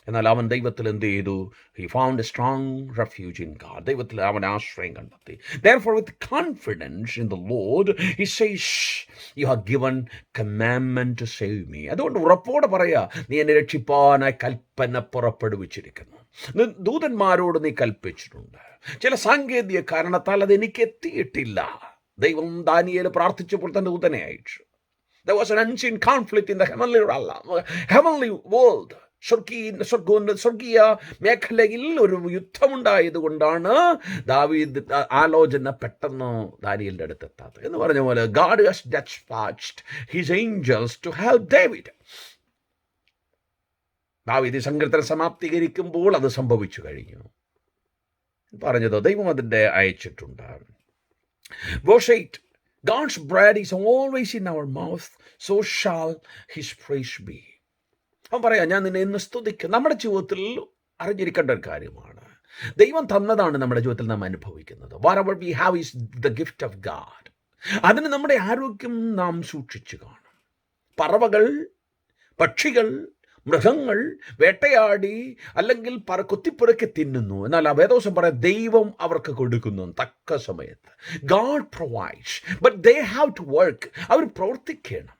എന്നാൽ അവൻ ദൈവത്തിൽ എന്ത് ചെയ്തു? He found a strong refuge in God. ദൈവത്തിൽ അവൻ ആശ്രയം കണ്ടെത്തി. Therefore, with confidence in the Lord, he says, you have given commandment to save me. അതുകൊണ്ട് ഉറപ്പോടെ പറയാ, നീ എന്നെ രക്ഷിപ്പാനായി കൽപ്പന പുറപ്പെടുവിച്ചിരിക്കുന്നു. ദൂതന്മാരോട് നീ കൽപ്പിച്ചിട്ടുണ്ട്. ചില സാങ്കേതിക കാരണത്താൽ അത് എനിക്ക് എത്തിയിട്ടില്ല. ദൈവം ദാനിയേൽ പ്രാർത്ഥിച്ചപ്പോൾ തന്നെ ദൂതനെ അയച്ചു. There was an unseen conflict in the heavenly world. സ്വർഗീയ മേഖലയിൽ ഒരു യുദ്ധമുണ്ടായതുകൊണ്ടാണ് ദാവീദ് ആലോചന പെട്ടെന്ന് ദാനിയേലിന്റെ അടുത്തെത്താത്തത്. എന്ന് പറഞ്ഞ പോലെ God has dispatched his angels to help David. ദാവീദ് സങ്കീർത്തനം സമാപ്തീകരിക്കുമ്പോൾ അത് സംഭവിച്ചു കഴിഞ്ഞു. പറഞ്ഞതോ ദൈവം അതിൻ്റെ അയച്ചിട്ടുണ്ട്. Verse 8, God's bread is always in our mouth, so shall his praise be. അവൻ പറയാം, ഞാൻ നിന്നെ ഇന്ന് സ്തുതിക്കും. നമ്മുടെ ജീവിതത്തിൽ അറിഞ്ഞിരിക്കേണ്ട ഒരു കാര്യമാണ്, ദൈവം തന്നതാണ് നമ്മുടെ ജീവിതത്തിൽ നാം അനുഭവിക്കുന്നത്. whatever we have is the gift of God. അതിന് നമ്മുടെ ആരോഗ്യം നാം സൂക്ഷിച്ചു കാണും. പറവകൾ, പക്ഷികൾ, മൃഗങ്ങൾ വേട്ടയാടി അല്ലെങ്കിൽ കൊത്തിപ്പുറക്കി തിന്നുന്നു, എന്നാൽ ആ വേദവസം പറയാം ദൈവം അവർക്ക് കൊടുക്കുന്നു തക്ക സമയത്ത്. God provides, but they have to work. അവർ പ്രവർത്തിക്കണം.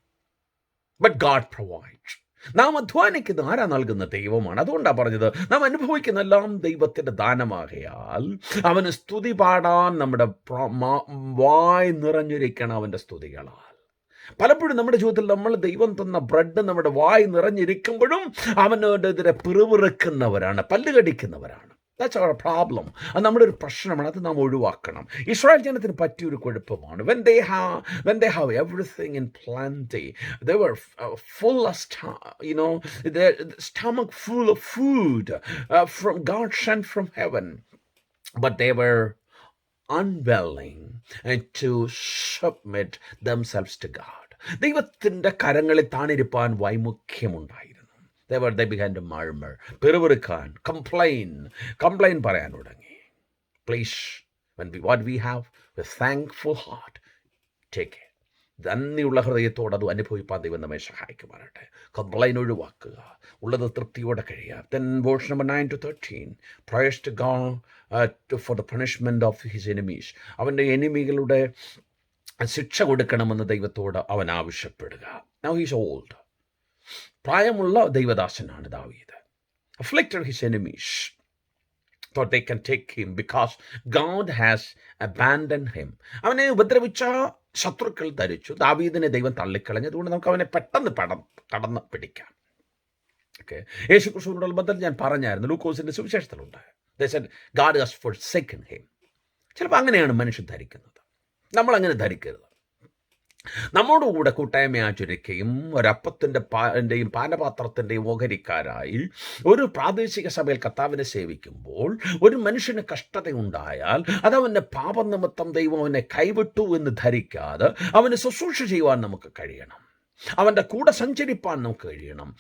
but God provides. നാം അധ്വാനിക്കുന്ന ആരാ നൽകുന്ന? ദൈവമാണ്. അതുകൊണ്ടാണ് പറഞ്ഞത്, നാം അനുഭവിക്കുന്ന എല്ലാം ദൈവത്തിന്റെ ദാനമാകയാൽ അവന് സ്തുതി പാടാൻ നമ്മുടെ വായ് നിറഞ്ഞിരിക്കണം അവന്റെ സ്തുതികളാൽ. പലപ്പോഴും നമ്മുടെ ജീവിതത്തിൽ നമ്മൾ ദൈവം തന്ന ബ്രെഡ് നമ്മുടെ വായ് നിറഞ്ഞിരിക്കുമ്പോഴും അവനോടെതിരെ പിറുപിറുക്കുന്നവരാണ്, പല്ലുകടിക്കുന്നവരാണ്. That's our problem. അത് നമ്മുടെ ഒരു പ്രശ്നമാണ്. അത് നാം ഒഴിവാക്കണം. ഇസ്രായേൽ ജനത്തിന് പറ്റിയൊരു കുഴപ്പമാണ്. When they have everything in plenty, they were full of their stomach full of food from God sent from heaven, but they were unwilling to submit themselves to God. ദൈവത്തിന്റെ കരങ്ങളിൽ താണിരിപ്പാൻ വൈമുഖ്യമുണ്ടായിരുന്നു. They began to murmur, പിറുപിറുക്കാൻ, complain പറയാൻ തുടങ്ങി. Please, what we have, with thankful heart, take it. നന്ദിയുള്ള ഹൃദയത്തോട് അത് അനുഭവിപ്പാൻ ദൈവം നമ്മെ സഹായിക്കുമാറട്ടെ. Complain ഒഴിവാക്കുക, ഉള്ളത് തൃപ്തിയോടെ കഴിയുക. Then verse number 9 to 13, praise to God for the punishment of his enemies. അവൻ്റെ എനിമികളുടെ ശിക്ഷ കൊടുക്കണമെന്ന് ദൈവത്തോട് അവൻ ആവശ്യപ്പെടുക. Now he's old. പ്രായമുള്ള ദൈവദാസനാണ് ദാവീദ്. Afflicted his enemies, thought they can take him because God has abandoned him. അവനെ ഉപദ്രവിച്ച ശത്രുക്കൾ ധരിച്ചു ദാവീദിനെ ദൈവം തള്ളിക്കളഞ്ഞു, അതുകൊണ്ട് നമുക്ക് അവനെ പെട്ടെന്ന് കടന്ന് പിടിക്കാം. ഓക്കെ, യേശു ക്രിസ്തുവിനോടുള്ള ബന്ധത്തിൽ ഞാൻ പറഞ്ഞായിരുന്നു, ലൂക്കോസിന്റെ സുവിശേഷത്തിലുണ്ട്. They said God has forsaken him. ചിലപ്പോൾ അങ്ങനെയാണ് മനുഷ്യൻ ധരിക്കുന്നത്. നമ്മൾ അങ്ങനെ ധരിക്കരുത്. നമ്മോടുകൂടെ കൂട്ടായ്മ ആചരിക്കുകയും ഒരപ്പത്തിൻ്റെയും പാനപാത്രത്തിൻ്റെയും ഓഹരിക്കാരായി ഒരു പ്രാദേശിക സഭയിൽ കർത്താവിനെ സേവിക്കുമ്പോൾ ഒരു മനുഷ്യന് കഷ്ടതയുണ്ടായാൽ അതവൻ്റെ പാപനിമിത്തം ദൈവം അവനെ കൈവിട്ടു എന്ന് ധരിക്കാതെ അവന് ശുശ്രൂഷ ചെയ്യുവാൻ നമുക്ക് കഴിയണം. അവൻ്റെ കൂടെ സഞ്ചരിപ്പാൻ നമുക്ക് കഴിയണം.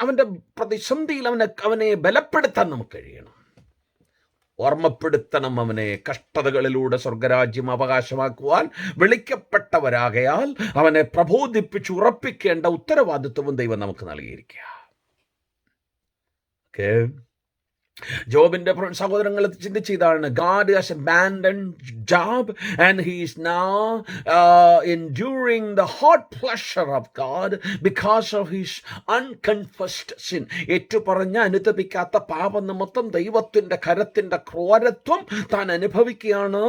അവൻ്റെ പ്രതിസന്ധിയിൽ അവനെ ബലപ്പെടുത്താൻ നമുക്ക് കഴിയണം. ഓർമ്മപ്പെടുത്തണം അവനെ. കഷ്ടതകളിലൂടെ സ്വർഗരാജ്യം അവകാശമാക്കുവാൻ വിളിക്കപ്പെട്ടവരാകയാൽ അവനെ പ്രബോധിപ്പിച്ച് ഉറപ്പിക്കേണ്ട ഉത്തരവാദിത്വവും ദൈവം നമുക്ക് നൽകിയിരിക്കുക. ഓക്കെ, ജോബിന്റെ സഹോദരങ്ങൾ ചിന്തിച്ച് ഇതാണ്, God has abandoned Job and he is now enduring the hot pleasure of God because of his unconfessed sin. ഏറ്റുപറഞ്ഞ അനുതപിക്കാത്ത പാപനിമിത്തം ദൈവത്തിന്റെ കരത്തിന്റെ ക്രൂരത്വം താൻ അനുഭവിക്കുകയാണ്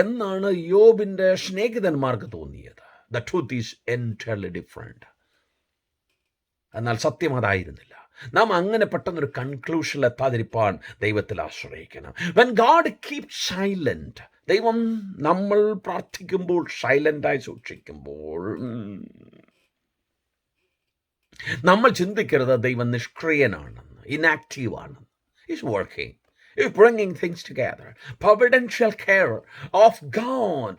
എന്നാണ് യോബിന്റെ സ്നേഹിതന്മാർക്ക് തോന്നിയത്. The truth is entirely different. എന്നാൽ സത്യം അതായിരുന്നില്ല. നാം അങ്ങനെ പെട്ടെന്നൊരു കൺക്ലൂഷനിൽ എത്താതിരിപ്പാൻ ദൈവത്തിൽ ആശ്രയിക്കണം. When God keeps silent, ദൈവം നമ്മൾ പ്രാർത്ഥിക്കുമ്പോൾ സൈലൻ്റായി സൂക്ഷിക്കുമ്പോൾ നമ്മൾ ചിന്തിക്കരുത് ദൈവം നിഷ്ക്രിയനാണെന്ന്, ഇനാക്റ്റീവ് ആണെന്ന്. He's working. He's bringing things together. Providential care of God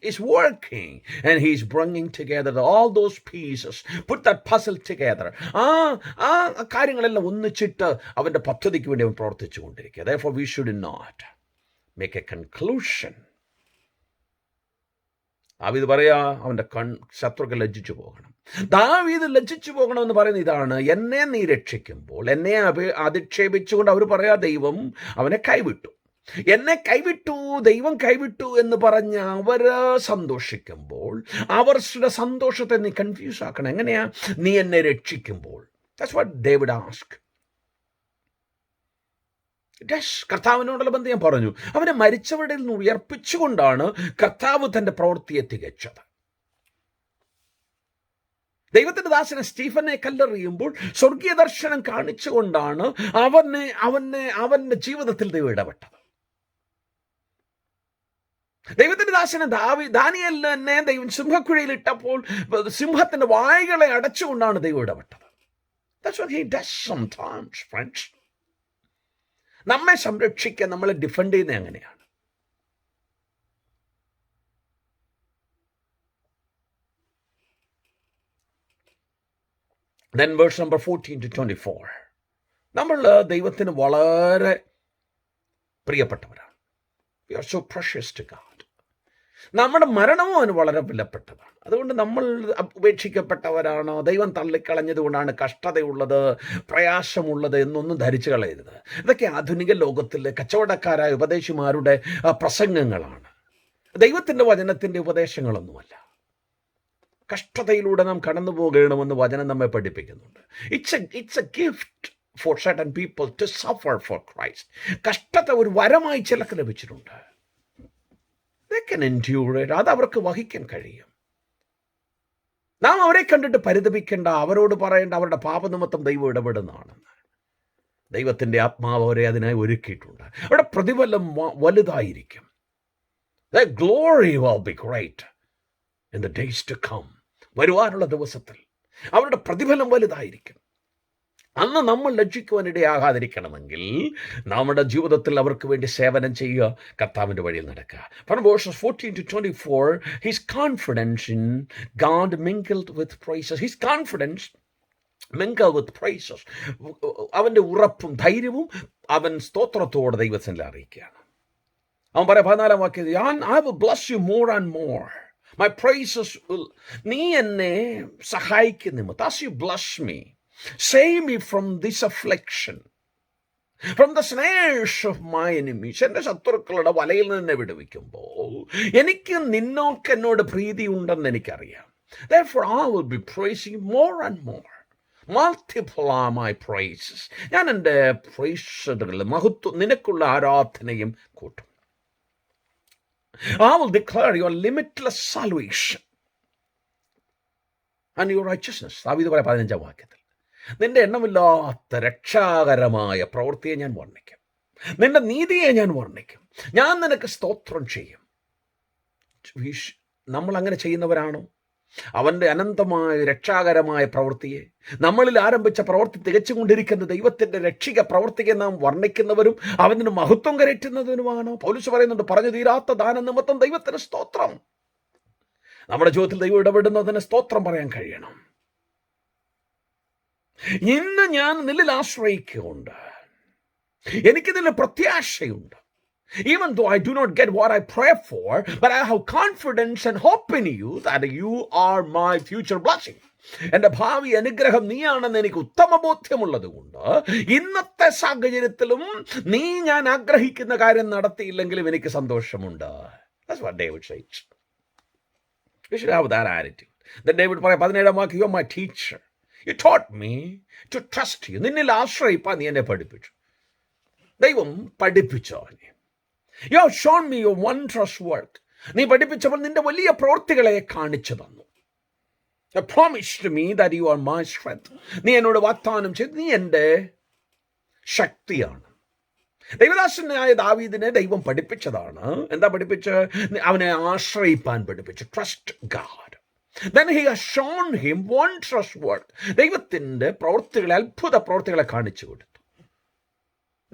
is working and he's bringing together all those pieces. Put that puzzle together. കാര്യങ്ങളെല്ലാം ഒന്നിച്ചിട്ട് അവൻ്റെ പദ്ധതിക്ക് വേണ്ടി അവൻ പ്രവർത്തിച്ചു കൊണ്ടിരിക്കുക. Therefore we should not make a conclusion. ദാവീദ് പറയാ അവൻ്റെ ശത്രുക്കൾ ലജ്ജിച്ചു പോകണം. ദാവീദ് ലജ്ജിച്ചു പോകണമെന്ന് പറയുന്നത് ഇതാണ്, എന്നെ നീ രക്ഷിക്കുമ്പോൾ എന്നെ അധിക്ഷേപിച്ചുകൊണ്ട് അവർ പറയാ ദൈവം അവനെ കൈവിട്ടു, എന്നെ കൈവിട്ടു, ദൈവം കൈവിട്ടു എന്ന് പറഞ്ഞ് അവർ സന്തോഷിക്കുമ്പോൾ അവരുടെ സന്തോഷത്തെ നീ കൺഫ്യൂസ് ആക്കണം. എങ്ങനെയാ? നീ എന്നെ രക്ഷിക്കുമ്പോൾ. That's what David asked. കർത്താവിനോടുള്ള ബന്ധം ഞാൻ പറഞ്ഞു, അവനെ മരിച്ചവരുടെ നിന്ന് ഉയർപ്പിച്ചുകൊണ്ടാണ് കർത്താവ് തന്റെ പ്രവൃത്തിയെ തികച്ചത്. ദൈവത്തിന്റെ ദാസനെ സ്റ്റീഫനെ കല്ലെറിയുമ്പോൾ സ്വർഗീയ ദർശനം കാണിച്ചുകൊണ്ടാണ് അവന്റെ ജീവിതത്തിൽ ദൈവം ഇടപെട്ടത്. ദൈവത്തിന്റെ ദാസനെ ദാനിയേലിനെ തന്നെ ദൈവം സിംഹക്കുഴിയിൽ ഇട്ടപ്പോൾ സിംഹത്തിന്റെ വായ്കളെ അടച്ചുകൊണ്ടാണ് ദൈവം ഇടപെട്ടത്. That's what he does sometimes, friends. നമ്മെ സംരക്ഷിക്കാൻ, നമ്മളെ ഡിഫെൻഡ് ചെയ്യുന്നത് എങ്ങനെയാണ്? Then verse number 14 to 24. നമ്മൾ ദൈവത്തിന് വളരെ പ്രിയപ്പെട്ടവരാണ്. We are so precious to God. നമ്മുടെ മരണവും അവന് വളരെ വിലപ്പെട്ടതാണ്. അതുകൊണ്ട് നമ്മൾ ഉപേക്ഷിക്കപ്പെട്ടവരാണ്, ദൈവം തള്ളിക്കളഞ്ഞതുകൊണ്ടാണ് കഷ്ടതയുള്ളത്, പ്രയാസമുള്ളത് എന്നൊന്നും ധരിച്ചു കളയരുത്. ഇതൊക്കെ ആധുനിക ലോകത്തിലെ കച്ചവടക്കാരായ ഉപദേശിമാരുടെ പ്രസംഗങ്ങളാണ്. ദൈവത്തിൻ്റെ വചനത്തിൻ്റെ ഉപദേശങ്ങളൊന്നുമല്ല. കഷ്ടതയിലൂടെ നാം കടന്നു പോകണമെന്ന് വചനം നമ്മെ പഠിപ്പിക്കുന്നുണ്ട്. It's A gift for certain people to suffer for Christ. കഷ്ടത ഒരു വരമായി ചിലർക്ക് ലഭിച്ചിട്ടുണ്ട്. They can endure it. അത് അവർക്ക് വഹിക്കാൻ കഴിയും. നാം അവരെ കണ്ടിട്ട് പരിതപിക്കേണ്ട, അവരോട് പറയേണ്ട അവരുടെ പാപനിമിത്തം ദൈവം ഇടപെടുന്നതാണെന്ന്. ദൈവത്തിൻ്റെ ആത്മാവ് അവരെ അതിനായി ഒരുക്കിയിട്ടുണ്ട്. അവരുടെ പ്രതിഫലം വലുതായിരിക്കും. The glory will be great in the days to come. വരുവാനുള്ള ദിവസത്തിൽ അവരുടെ പ്രതിഫലം വലുതായിരിക്കും. അന്ന് നമ്മൾ ലജ്ജിക്കുവാനിടയാകാതിരിക്കണമെങ്കിൽ നമ്മുടെ ജീവിതത്തിൽ അവർക്ക് വേണ്ടി സേവനം ചെയ്യുക, കർത്താവിൻ്റെ വഴിയിൽ നടക്കുക. From verses 14 to 24, his confidence in God mingled with praises. His confidence mingled with praises. അവൻ്റെ ഉറപ്പും ധൈര്യവും അവൻ സ്തോത്രത്തോടെ ദൈവത്തിൽ അറിയിക്കുകയാണ്. അവൻ പറയാം 14 വാക്യത്തിൽ, I will bless you more and more. My praises will, നീ എന്നെ സഹായിക്കുന്ന, as you bless me, save me from this affliction, from the snares of my enemies. എൻ്റെ ശത്രുക്കളുടെ വലയിൽ നിന്ന് വിടുവിക്കുമ്പോൾ എനിക്ക് നിന്നോക്ക് എന്നോട് പ്രീതി ഉണ്ടെന്ന് എനിക്കറിയാം. Therefore I will be praising more and more. Multiply my praises. ഞാൻ എൻ്റെ പ്രൈസുകൾ മഹത്വം, നിനക്കുള്ള ആരാധനയും കൂട്ടും. I will declare your limitless salvation and your righteousness. ദാവീദ് പറയാം 15 വാക്യത്തിൽ, നിന്റെ എണ്ണമില്ലാത്ത രക്ഷാകരമായ പ്രവൃത്തിയെ ഞാൻ വർണ്ണിക്കും, നിന്റെ നീതിയെ ഞാൻ വർണ്ണിക്കും, ഞാൻ നിനക്ക് സ്തോത്രം ചെയ്യും. നമ്മൾ അങ്ങനെ ചെയ്യുന്നവരാണോ? അവൻ്റെ അനന്തമായ രക്ഷാകരമായ പ്രവൃത്തിയെ, നമ്മളിൽ ആരംഭിച്ച പ്രവൃത്തി തികച്ചുകൊണ്ടിരിക്കുന്ന ദൈവത്തിൻ്റെ രക്ഷിക പ്രവൃത്തിയെ നാം വർണ്ണിക്കുന്നവരും അവന് മഹത്വം കരറ്റുന്നതിനുമാണോ? പൗലോസ് പറയുന്നുണ്ട്, പറഞ്ഞു തീരാത്ത ദാന നിമിത്തം ദൈവത്തിന് സ്തോത്രം. നമ്മുടെ ജീവിതത്തിൽ ദൈവം ഇടപെടുന്നതിന് സ്തോത്രം പറയാൻ കഴിയണം. ഇന്ന് ഞാൻ നിന്നിൽ ആശ്രയിക്കുന്നുണ്ട്, എനിക്ക് നിന്നിൽ പ്രത്യാശയുണ്ട്. Even though I do not get what I pray for, but I have confidence and hope in you that you are my future blessing. എൻ്റെ ഭാവി അനുഗ്രഹം നീയാണെന്ന് എനിക്ക് ഉത്തമ ബോധ്യമുള്ളത് കൊണ്ട് ഇന്നത്തെ സാഹചര്യത്തിലും നീ ഞാൻ ആഗ്രഹിക്കുന്ന കാര്യം നടത്തിയില്ലെങ്കിലും എനിക്ക് സന്തോഷമുണ്ട്. That's what David says. We should have that attitude. Then David പറയാം 17 വാക്യം, you are my teacher. You taught me to trust you. നിന്നിൽ ആശ്രയിപ്പാൻ നീ എന്നെ പഠിപ്പിച്ചു. ദൈവം പഠിപ്പിച്ചോ അവനെ. You have shown me your wondrous work. നീ പഠിപ്പിച്ചപ്പോൾ നിന്റെ വലിയ പ്രവൃത്തികളെ കാണിച്ചു തന്നു. You promised me that you are my strength. നീ എന്നോട് വാഗ്ദാനം ചെയ്തു, നീ എൻ്റെ ശക്തിയാണ്. ദൈവദാസനായ ദാവീദിനെ ദൈവം പഠിപ്പിച്ചതാണ്. എന്താ പഠിപ്പിച്ച്? അവനെ ആശ്രയിപ്പാൻ പഠിപ്പിച്ചു. Trust God. Then he has shown him wondrous work. ദൈവത്തിൻ്റെ പ്രവൃത്തികളെ, അത്ഭുത പ്രവൃത്തികളെ കാണിച്ചു കൊടുത്തു.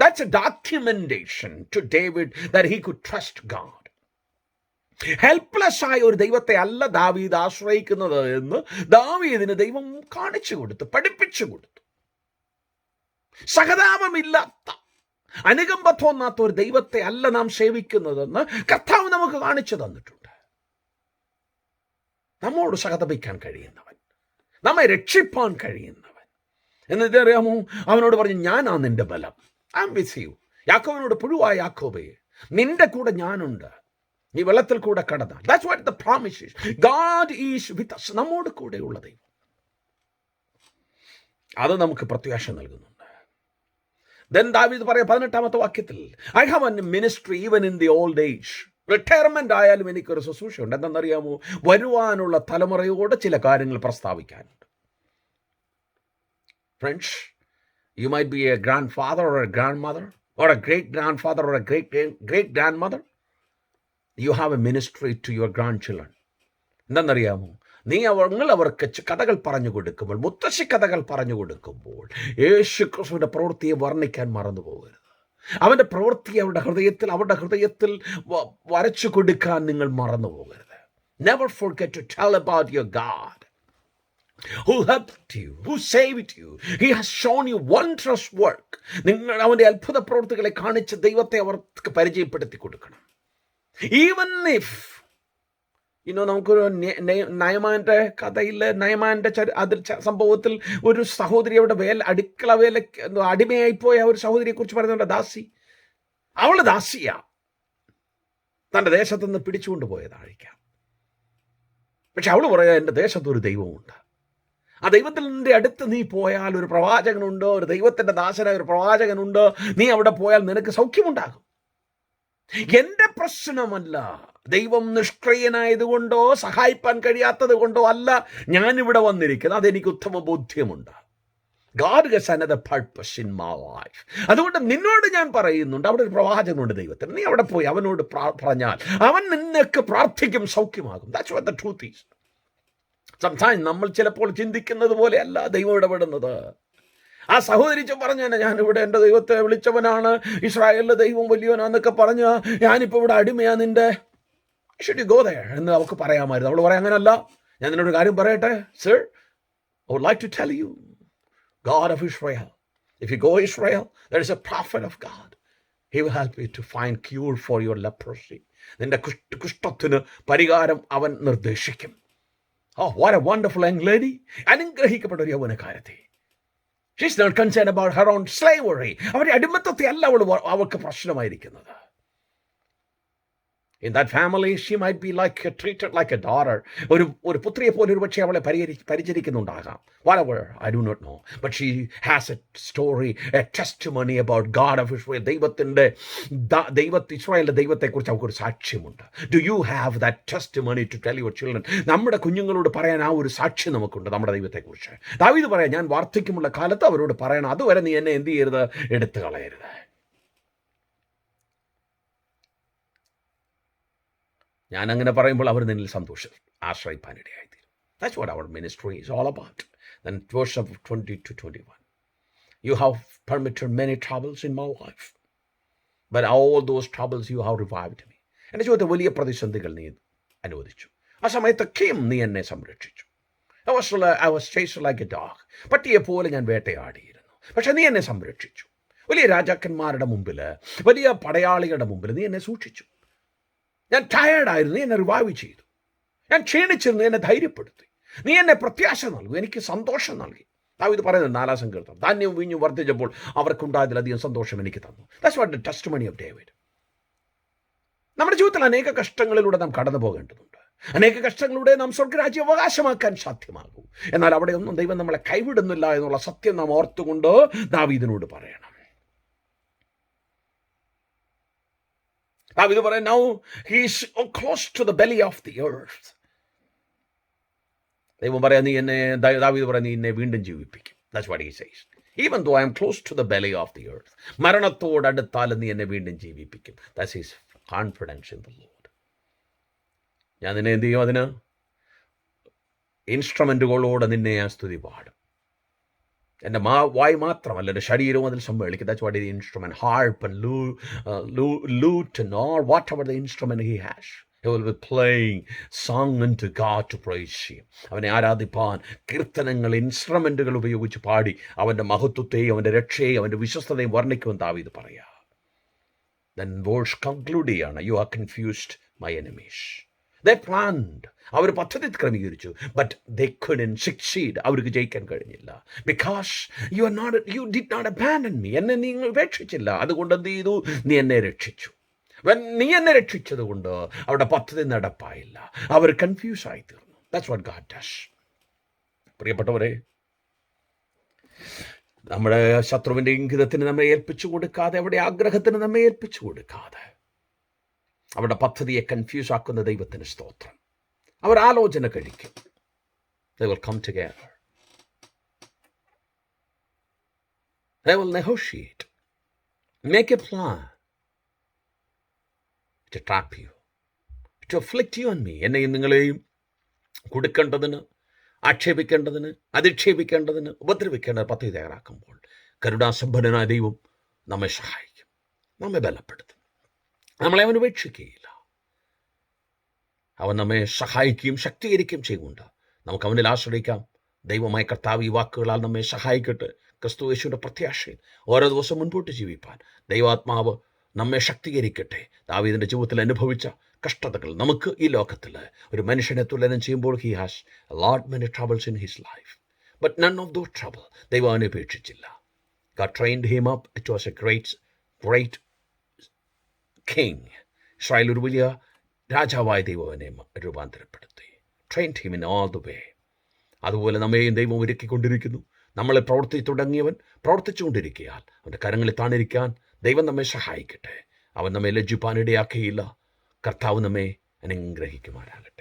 That's a documentation to David that he could trust God. Helpless ആയ ഒരു ദൈവത്തെ അല്ല ദാവീദ് ആശ്രയിക്കുന്നത് എന്ന് ദാവീദിന് ദൈവം കാണിച്ചു കൊടുത്തു, പഠിപ്പിച്ചു കൊടുത്തു. സഹതാപമില്ലാത്ത, അനുകമ്പ തോന്നാത്ത ഒരു ദൈവത്തെ അല്ല നാം സേവിക്കുന്നതെന്ന് കർത്താവ് നമുക്ക് കാണിച്ചു തന്നിട്ടുണ്ട്. നമ്മോട് സഹതപിക്കാൻ കഴിയുന്നവൻ, നമ്മെ രക്ഷിപ്പാൻ കഴിയുന്നവൻ. എന്നിട്ടറിയാമോ, അവനോട് പറഞ്ഞു, ഞാനാ നിന്റെ ബലം. I'm with you. യാക്കോബിനോട്, പുഴുവായ യാക്കോബേ, നിന്റെ കൂടെ ഞാനുണ്ട്, നീ വെള്ളത്തിൽ കൂടെ കടന്നാൽ. That's what the promise is. God is with us. നമ്മോട് കൂടെയുള്ള ദൈവം. അത് നമുക്ക് പ്രത്യാശ നൽകുന്നുണ്ട്. Then ദാവീദ് പറയാം 18 വാക്യത്തിൽ, I have a ministry even in the old age. Retirement ആയാലും എനിക്കൊരു ശുശ്രൂഷയുണ്ട്. എന്തെന്നറിയാമോ? വരുവാനുള്ള തലമുറയോട് ചില കാര്യങ്ങൾ പ്രസ്താവിക്കാനുണ്ട്. Friends, you might be a grandfather or a grandmother or a great-grandfather or a great-grandmother. You have a ministry to your grandchildren. എന്തെന്നറിയാമോ? നിങ്ങൾ അവർക്ക് കഥകൾ പറഞ്ഞു കൊടുക്കുമ്പോൾ, മുത്തശ്ശി കഥകൾ പറഞ്ഞു കൊടുക്കുമ്പോൾ, യേശു ക്രിസ്തുവിന്റെ പ്രവൃത്തിയെ വർണ്ണിക്കാൻ മറന്നു പോകരുത്. അവന്റെ പ്രവൃത്തിയെ അവരുടെ ഹൃദയത്തിൽ വരച്ചു കൊടുക്കാൻ നിങ്ങൾ മറന്നു പോകരുത്. Never forget to tell about your God. who helped you, who saved you. He has shown you wondrous work. നിങ്ങൾ അവൻ്റെ അത്ഭുത പ്രവൃത്തികളെ കാണിച്ച് ദൈവത്തെ അവർക്ക് പരിചയപ്പെടുത്തി കൊടുക്കണം. ഈവൻ ഇഫ് നമുക്കൊരു നയമാൻ്റെ കഥയിൽ, നയമാൻ്റെ അതിൽ സംഭവത്തിൽ ഒരു സഹോദരി അവിടെ അടുക്കള വേലയ്ക്ക് അടിമയായിപ്പോയ ഒരു സഹോദരിയെക്കുറിച്ച് പറയുന്നുണ്ട്. ദാസി, അവൾ ദാസിയ, തൻ്റെ ദേശത്തുനിന്ന് പിടിച്ചുകൊണ്ട് പോയതായിരിക്കാം. പക്ഷെ അവൾ പറയാ, എൻ്റെ ദേശത്തൊരു ദൈവമുണ്ട്. ആ ദൈവത്തിൻ്റെ അടുത്ത് നീ പോയാൽ ഒരു പ്രവാചകനുണ്ട്, ഒരു ദൈവത്തിൻ്റെ ദാസനായ ഒരു പ്രവാചകനുണ്ട്. നീ അവിടെ പോയാൽ നിനക്ക് സൗഖ്യമുണ്ടാകും. എൻ്റെ പ്രശ്നമല്ല ദൈവം നിഷ്ക്രിയനായതുകൊണ്ടോ സഹായിപ്പാൻ കഴിയാത്തത് കൊണ്ടോ അല്ല ഞാനിവിടെ വന്നിരിക്കുന്നത്. അതെനിക്ക് ഉത്തമ ബോധ്യമുണ്ട്. God has another purpose in my life. അതുകൊണ്ട് നിന്നോട് ഞാൻ പറയുന്നുണ്ട്, അവിടെ ഒരു പ്രവാചകനുണ്ട് ദൈവത്തിന്. നീ അവിടെ പോയി അവനോട് പറഞ്ഞാൽ അവൻ നിനക്ക് പ്രാർത്ഥിക്കും, സൗഖ്യമാകും. That's what the truth is. Sometimes നമ്മൾ ചിലപ്പോൾ ചിന്തിക്കുന്നത് പോലെയല്ല ദൈവം ഇടപെടുന്നത്. ആ സഹോദരി പറഞ്ഞു തന്നെ, ഞാനിവിടെ എൻ്റെ ദൈവത്തെ വിളിച്ചവനാണ്, ഇസ്രായേലിലെ ദൈവം വലിയവനാന്നൊക്കെ പറഞ്ഞ് ഞാനിപ്പോൾ ഇവിടെ അടിമയാ നിന്റെ, should you go there എന്ന് അവൾക്ക് പറയാമായിരുന്നു. അവൾ പറയാം, അങ്ങനല്ല, ഞാൻ നിന്നോട് കാര്യം പറയട്ടെ. Sir, I would like to tell you, God of Israel, if you go Israel, there is a prophet of God. He will help you to find cure for your leprosy. നിന്റെ കുഷ്ഠത്തിന് പരിഹാരം അവൻ നിർദ്ദേശിക്കും. Oh, what a wonderful young lady. അനുഗ്രഹിക്കപ്പെട്ട ഒരു യൗവനക്കാരത്തി. She's not concerned about her own slavery. അവരുടെ അടിമത്തത്തെ അല്ല അവൾക്ക് പ്രശ്നമായിരിക്കുന്നത്. In that family, she might be treated like a daughter. ഒരു പുത്രിയെ പോലെ ഒരു പക്ഷേ അവളെ പരിചരിക്കുന്നുണ്ടാകാം. Whatever, I do not know. But she has a story, a testimony about God of Israel. ഇസ്രായേലിന്റെ ദൈവത്തെക്കുറിച്ച് അവൾക്കൊരു സാക്ഷ്യമുണ്ട്. Do you have that testimony to tell your children? നമ്മുടെ കുഞ്ഞുങ്ങളോട് പറയാൻ ആ ഒരു സാക്ഷ്യം നമുക്കുണ്ട് നമ്മുടെ ദൈവത്തെക്കുറിച്ച്. ദാവീദ് പറയാം, ഞാൻ വാർദ്ധക്യമുള്ള കാലത്ത് അവരോട് പറയണം, അതുവരെ നീ എന്നെ എന്ത് ചെയ്യരുത്, എടുത്തു കളയരുത്. ഞാൻ അങ്ങനെ പറയുമ്പോൾ അവർ നിന്നിൽ സന്തോഷം ആശ്രയിപ്പാനിടയായിത്തീരും. That's what our ministry is all about. Then verse of 20 to 21. You have permitted many troubles in my life, but all those troubles you have revived me. എൻ്റെ ജീവിതത്തെ വലിയ പ്രതിസന്ധികൾ നീ അനുവദിച്ചു. ആ സമയത്തൊക്കെയും നീ എന്നെ സംരക്ഷിച്ചു. I was chased like a dog. പട്ടിയെ പോലെ ഞാൻ വേട്ടയാടിയിരുന്നു, പക്ഷെ നീ എന്നെ സംരക്ഷിച്ചു. വലിയ രാജാക്കന്മാരുടെ മുമ്പിൽ, വലിയ പടയാളികളുടെ മുമ്പിൽ നീ എന്നെ സൂക്ഷിച്ചു. ഞാൻ ടയേർഡായിരുന്നു, നീ എന്നെ റിവൈവ് ചെയ്തു. ഞാൻ ക്ഷീണിച്ചിരുന്നു, എന്നെ ധൈര്യപ്പെടുത്തി. നീ എന്നെ പ്രത്യാശ നൽകി, എനിക്ക് സന്തോഷം നൽകി. ദാവീദ് പറയുന്നത് 4-ാം സങ്കീർത്തനം, ധാന്യവും വീഞ്ഞും വർദ്ധിച്ചപ്പോൾ അവർക്കുണ്ടായതിലധികം സന്തോഷം എനിക്ക് തന്നു. That's what the testimony of David. നമ്മുടെ ജീവിതത്തിൽ അനേക കഷ്ടങ്ങളിലൂടെ നാം കടന്നു പോകേണ്ടതുണ്ട്. അനേക കഷ്ടങ്ങളിലൂടെ നാം സ്വർഗരാജ്യം അവകാശമാക്കാൻ സാധ്യമാകും. എന്നാൽ അവിടെയൊന്നും ദൈവം നമ്മളെ കൈവിടുന്നില്ല എന്നുള്ള സത്യം നാം ഓർത്തുകൊണ്ട് ദാവീദിനോട് പറയണം. ദാവീദ് പറയാം, now he is close to the belly of the earth. ദൈവം പറയാം, ദാവീദ് പറയാം, നീ എന്നെ വീണ്ടും ജീവിപ്പിക്കും. That's what he says. Even though I am close to the belly of the earth, മരണത്തോടടുത്താലും നീ എന്നെ വീണ്ടും ജീവിപ്പിക്കും. That's his confidence in the Lord. ഞാൻ നിന്നെ എന്ത് ചെയ്യും? അതിന് ഇൻസ്ട്രുമെന്റുകളോടെ നിന്നെ ഞാൻ സ്തുതി പാടും. എൻ്റെ വായ് മാത്രമല്ല, എൻ്റെ ശരീരവും അതിൽ സമ്മേളിക്കും. That's what is the instrument, harp and lute and all, whatever the instrument he has, he will be playing song unto God to praise him. അവനെ ആരാധിപ്പാൻ കീർത്തനങ്ങൾ, ഇൻസ്ട്രുമെന്റുകൾ ഉപയോഗിച്ച് പാടി അവൻ്റെ മഹത്വത്തെയും അവൻ്റെ രക്ഷയെയും അവൻ്റെ വിശ്വസ്തതയും വർണ്ണിക്കുമെന്ന് ദാവീദ് പറയാം. Then verse conclude ചെയ്യാണ്, you are confused my enemies. They planned, അവർ പദ്ധതി ക്രമീകരിച്ചു, but they couldn't succeed. അവർക്ക് ജയിക്കാൻ കഴിഞ്ഞില്ല. Because you did not abandon me. എന്നെ നീ ഉപേക്ഷിച്ചില്ല. അതുകൊണ്ട് എന്ത് ചെയ്തു? നീ എന്നെ രക്ഷിച്ചു. നീ എന്നെ രക്ഷിച്ചത് കൊണ്ട് അവരുടെ പദ്ധതി നടപ്പായില്ല. അവർ കൺഫ്യൂസ് ആയി തീർന്നു. That's what God does. പ്രിയപ്പെട്ടവരെ, നമ്മുടെ ശത്രുവിൻ്റെ ഇംഗിതത്തിന് നമ്മെ ഏൽപ്പിച്ചു കൊടുക്കാതെ, അവിടെ ആഗ്രഹത്തിന് നമ്മെ ഏൽപ്പിച്ചു കൊടുക്കാതെ, അവരുടെ പദ്ധതിയെ കൺഫ്യൂസ് ആക്കുന്ന ദൈവത്തിന് സ്തോത്രം. അവർ ആലോചന കഴിക്കും. They will come together. They will negotiate, make a plan to trap you, to afflict you and me. എന്നെയും നിങ്ങളെയും കൊടുക്കേണ്ടതിന്, ആക്ഷേപിക്കേണ്ടതിന്, അധിക്ഷേപിക്കേണ്ടതിന്, ഉപദ്രവിക്കേണ്ട പദ്ധതി തയ്യാറാക്കുമ്പോൾ കരുണാസമ്പന്നനായ ദൈവം നമ്മെ സഹായിക്കും, നമ്മെ ബലപ്പെടുത്തും. നമ്മളെ അവൻ ഉപേക്ഷിക്കുകയില്ല. അവൻ നമ്മെ സഹായിക്കുകയും ശക്തീകരിക്കുകയും ചെയ്യുന്നുണ്ട്. നമുക്ക് അവനിൽ ആശ്രയിക്കാം. ദൈവമായ കർത്താവ് ഈ വാക്കുകളാൽ നമ്മെ സഹായിക്കട്ടെ. ക്രിസ്തു യേശുവിൻ്റെ പ്രത്യാശയിൽ ഓരോ ദിവസം മുൻപോട്ട് ജീവിപ്പാൻ ദൈവാത്മാവ് നമ്മെ ശക്തീകരിക്കട്ടെ. ദാവീദിൻ്റെ ജീവിതത്തിൽ അനുഭവിച്ച കഷ്ടതകൾ നമുക്ക് ഈ ലോകത്തിൽ ഒരു മനുഷ്യനെ തുലനം ചെയ്യുമ്പോൾ he has lot many troubles in his life, but none of those trouble ദൈവം അവനെ ഉപേക്ഷിച്ചില്ല. God trained him up. It was a great king. Israel ഒരു വലിയ രാജാവായ ദൈവം അവനെ രൂപാന്തരപ്പെടുത്തി. Trained him in all the way. അതുപോലെ നമ്മെയും ദൈവം ഒരുക്കിക്കൊണ്ടിരിക്കുന്നു. നമ്മളെ തുടങ്ങിയവൻ പ്രവർത്തിച്ചുകൊണ്ടിരിക്കുകയാൽ അവൻ്റെ കരങ്ങളിൽ താണിരിക്കാൻ ദൈവം നമ്മെ സഹായിക്കട്ടെ. അവൻ നമ്മെ ലജ്ജിപ്പാനിടയാക്കുകയില്ല. കർത്താവ് നമ്മെ അനുഗ്രഹിക്കുമാറാകട്ടെ.